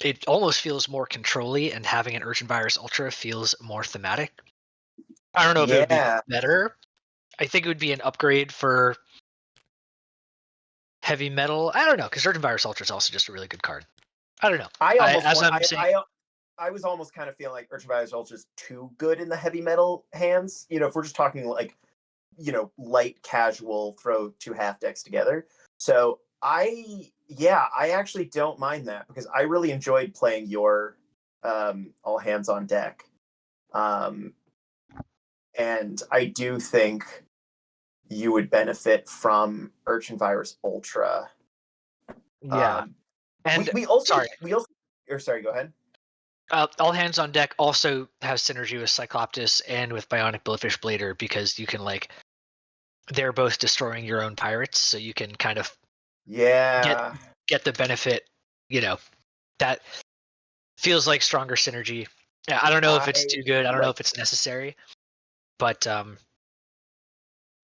it almost feels more controlly, and having an Urchin Virus Ultra feels more thematic. I don't know if it would be Yeah. better. I think it would be an upgrade for heavy metal. I don't know because Urchin Virus Ultra is also just a really good card. I don't know. I I almost as want I'm saying, I was almost kind of feeling like Ultraviolet Ultra is too good in the heavy metal hands. If we're just talking like, light casual, throw two half decks together. So yeah, I actually don't mind that because I really enjoyed playing your all hands on deck. Um, and I do think you would benefit from Urchin Virus Ultra. yeah. Um, we And we also sorry, we also or sorry, go ahead. all hands on deck also has synergy with Cycloptus and with Bionic Blowfish Blader because you can like they're both destroying your own pirates, so you can kind of get Yeah. get the benefit. You know that feels like stronger synergy. Yeah, I don't know if it's I too good. I don't know like if it's necessary, but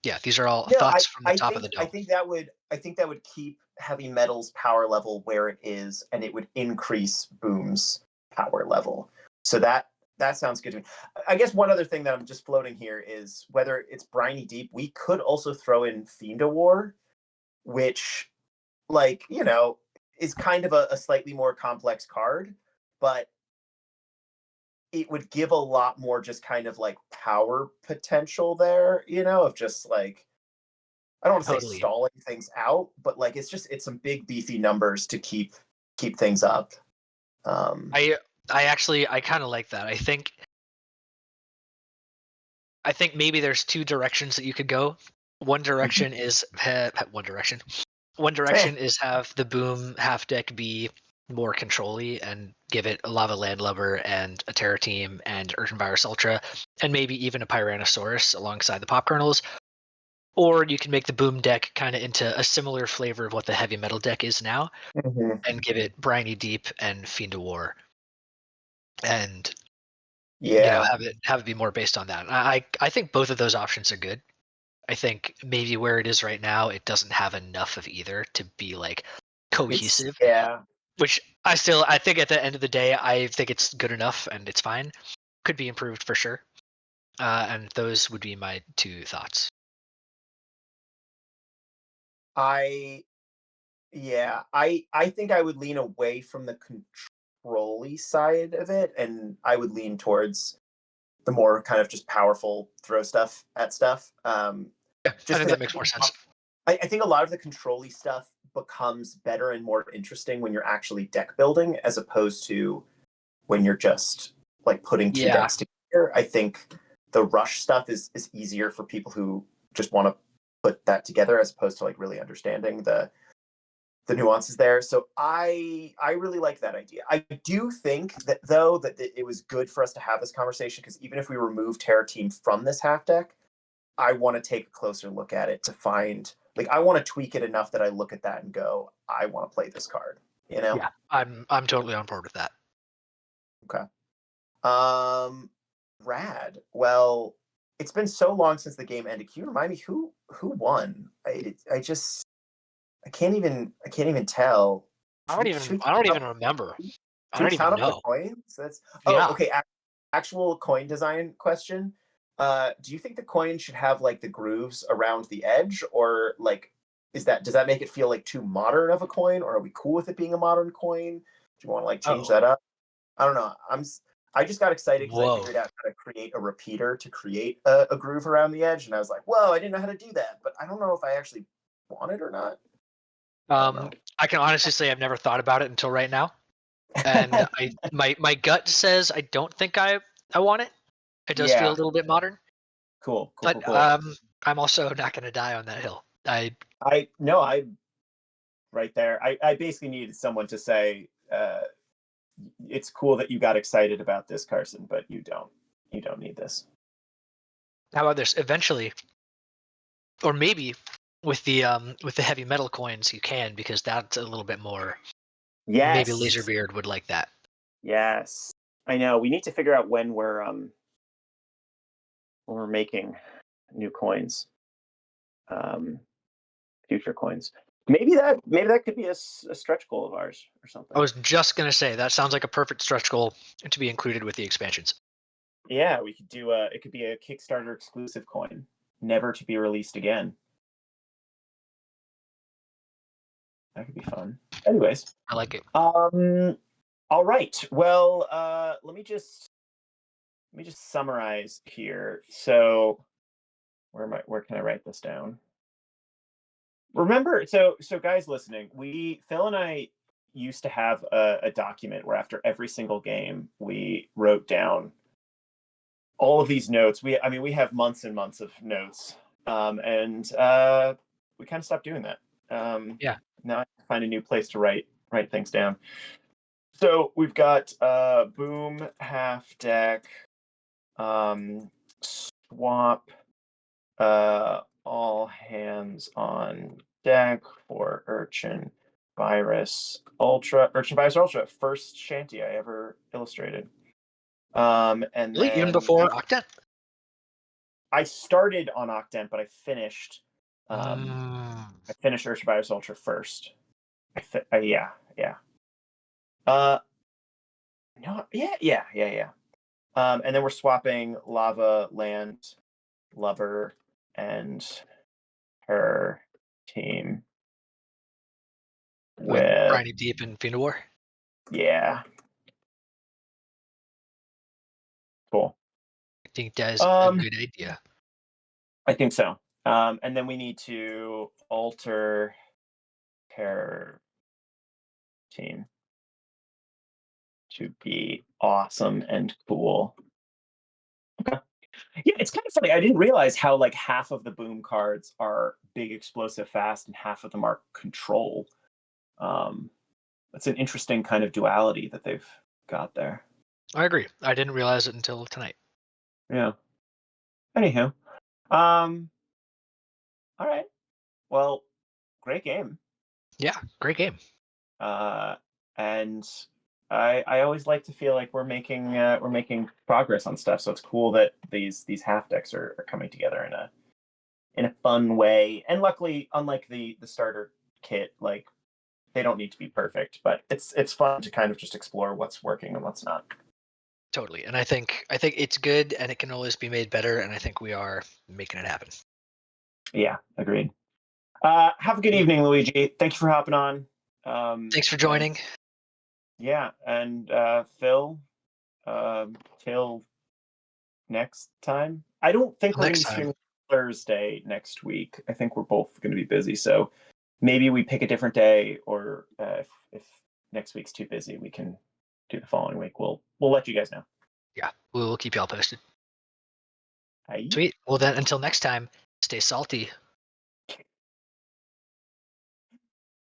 yeah, these are all no, thoughts from the I top of the think I dome. think that would I think that would keep heavy metal's power level where it is, and it would increase boom's power level. So that sounds good to me. I guess one other thing that I'm just floating here is whether it's briny deep, we could also throw in Fiend of War, which, like, is kind of a slightly more complex card, but it would give a lot more just kind of like power potential there, of just like, I don't want to say Totally. stalling things out, but like it's some big beefy numbers to keep things up. Um, I kind of like that. I think maybe there's two directions that you could go. One direction is one direction. One eh, direction is have the boom half deck be more controlly and give it a Lava Landlubber and a Terror Team and Urchin Virus Ultra and maybe even a Tyrannosaurus alongside the Pop Kernels. Or you can make the boom deck kind of into a similar flavor of what the heavy metal deck is now mhm. and give it Briny Deep and Fiend of War and Yeah, have it be more based on that. I think both of those options are good. I think maybe where it is right now, it doesn't have enough of either to be like it's cohesive. yeah. Which I think at the end of the day, I think it's good enough and it's fine. Could be improved for sure. And those would be my two thoughts. I Yeah, I think I would lean away from the control side of it, and I would lean towards the more kind of just powerful throw stuff at stuff. Yeah, I Just think because that makes more sense. I think a lot of the control stuff becomes better and more interesting when you're actually deck building, as opposed to when you're just like putting two Yeah. decks together. I think the rush stuff is easier for people who just want to put that together, as opposed to like really understanding the nuances there. So I really like that idea. I do think that though that it was good for us to have this conversation, because even if we remove Terror Team from this half deck, I want to take a closer look at it to find, like, I want to tweak it enough that I look at that and go, I want to play this card. You know? Yeah. I'm totally on board with that. Okay. Um, Rad. Well, it's been so long since the game ended. Can you remind me who won? I can't even tell. Should we I don't count even remember. I should we don't even count up the know. coins? That's Yeah. okay. Actual coin design question. Do you think the coin should have like the grooves around the edge, or like does that make it feel like too modern of a coin, or are we cool with it being a modern coin? Do you want to like change Oh. that up? I don't know. I just got excited because I Whoa. figured out how to create a repeater to create a groove around the edge, and I was like, whoa, I didn't know how to do that, but I don't know if I actually want it or not. I don't Um know. I can honestly say I've never thought about it until right now. And my gut says I don't think I want it. It does feel a Yeah. little bit modern. Cool. Cool. But Cool. Cool. I'm also not gonna die on that hill. I I no, I right there. I basically needed someone to say, it's cool that you got excited about this, Carson, but you don't. You don't need this. How about this? Eventually, or maybe with the heavy metal coins, you can because that's a little bit more. Maybe Yes. Laserbeard would like that. Yes. I know. We need to figure out when we're making new coins, um, future coins. Maybe that could be a stretch goal of ours or I something. was just gonna say that sounds like a perfect stretch goal to be included with the expansions. Yeah, we could do a. It could be a Kickstarter exclusive coin, never to be released again. That could be fun. Anyways, I like it. um, all right. Well, let me just summarize here. So where can I write this down? Remember, so guys listening, Phil and I used to have a document where after every single game we wrote down all of these notes. We have months and months of notes, and we kind of stopped doing that. Yeah. Now I have to find a new place to write things down. So we've got boom half deck, swap, all hands on deck for Urchin Virus Ultra, first shanty I ever illustrated. And Really, even then before Octet. I started on Octent, but I finished I finished Earth Survivors Ultra first. Yeah. No, yeah. And then we're swapping Lava, Land, Lover, and her team with Briny Deep and Fiend of War. yeah. Cool. I think that's a good idea. I think so. And then we need to alter Pterror Pteam to be awesome and cool. Okay. Yeah, it's kind of funny. I didn't realize how like half of the boom cards are big, explosive, fast, and half of them are control. That's an interesting kind of duality that they've got there. I agree. I didn't realize it until tonight. Yeah. Anywho, all right. Well, great game. Yeah, great game. And I always like to feel like we're making progress on stuff. So it's cool that these half decks are coming together in a fun way. And luckily, unlike the starter kit, like they don't need to be perfect, but it's fun to kind of just explore what's working and what's not. Totally. And I think it's good and it can always be made better, and I think we are making it happen. Yeah, agreed. Have a good evening, Luigi. Thank you for hopping on. Thanks for joining. Yeah, and Phil, till next time. I don't think Till we're going to next be time. streaming Thursday next week. I think we're both going to be busy, so maybe we pick a different day, or if next week's too busy, we can do the following week. We'll let you guys know. Yeah, we'll keep y'all posted. Bye. Sweet. Well then, until next time, stay salty.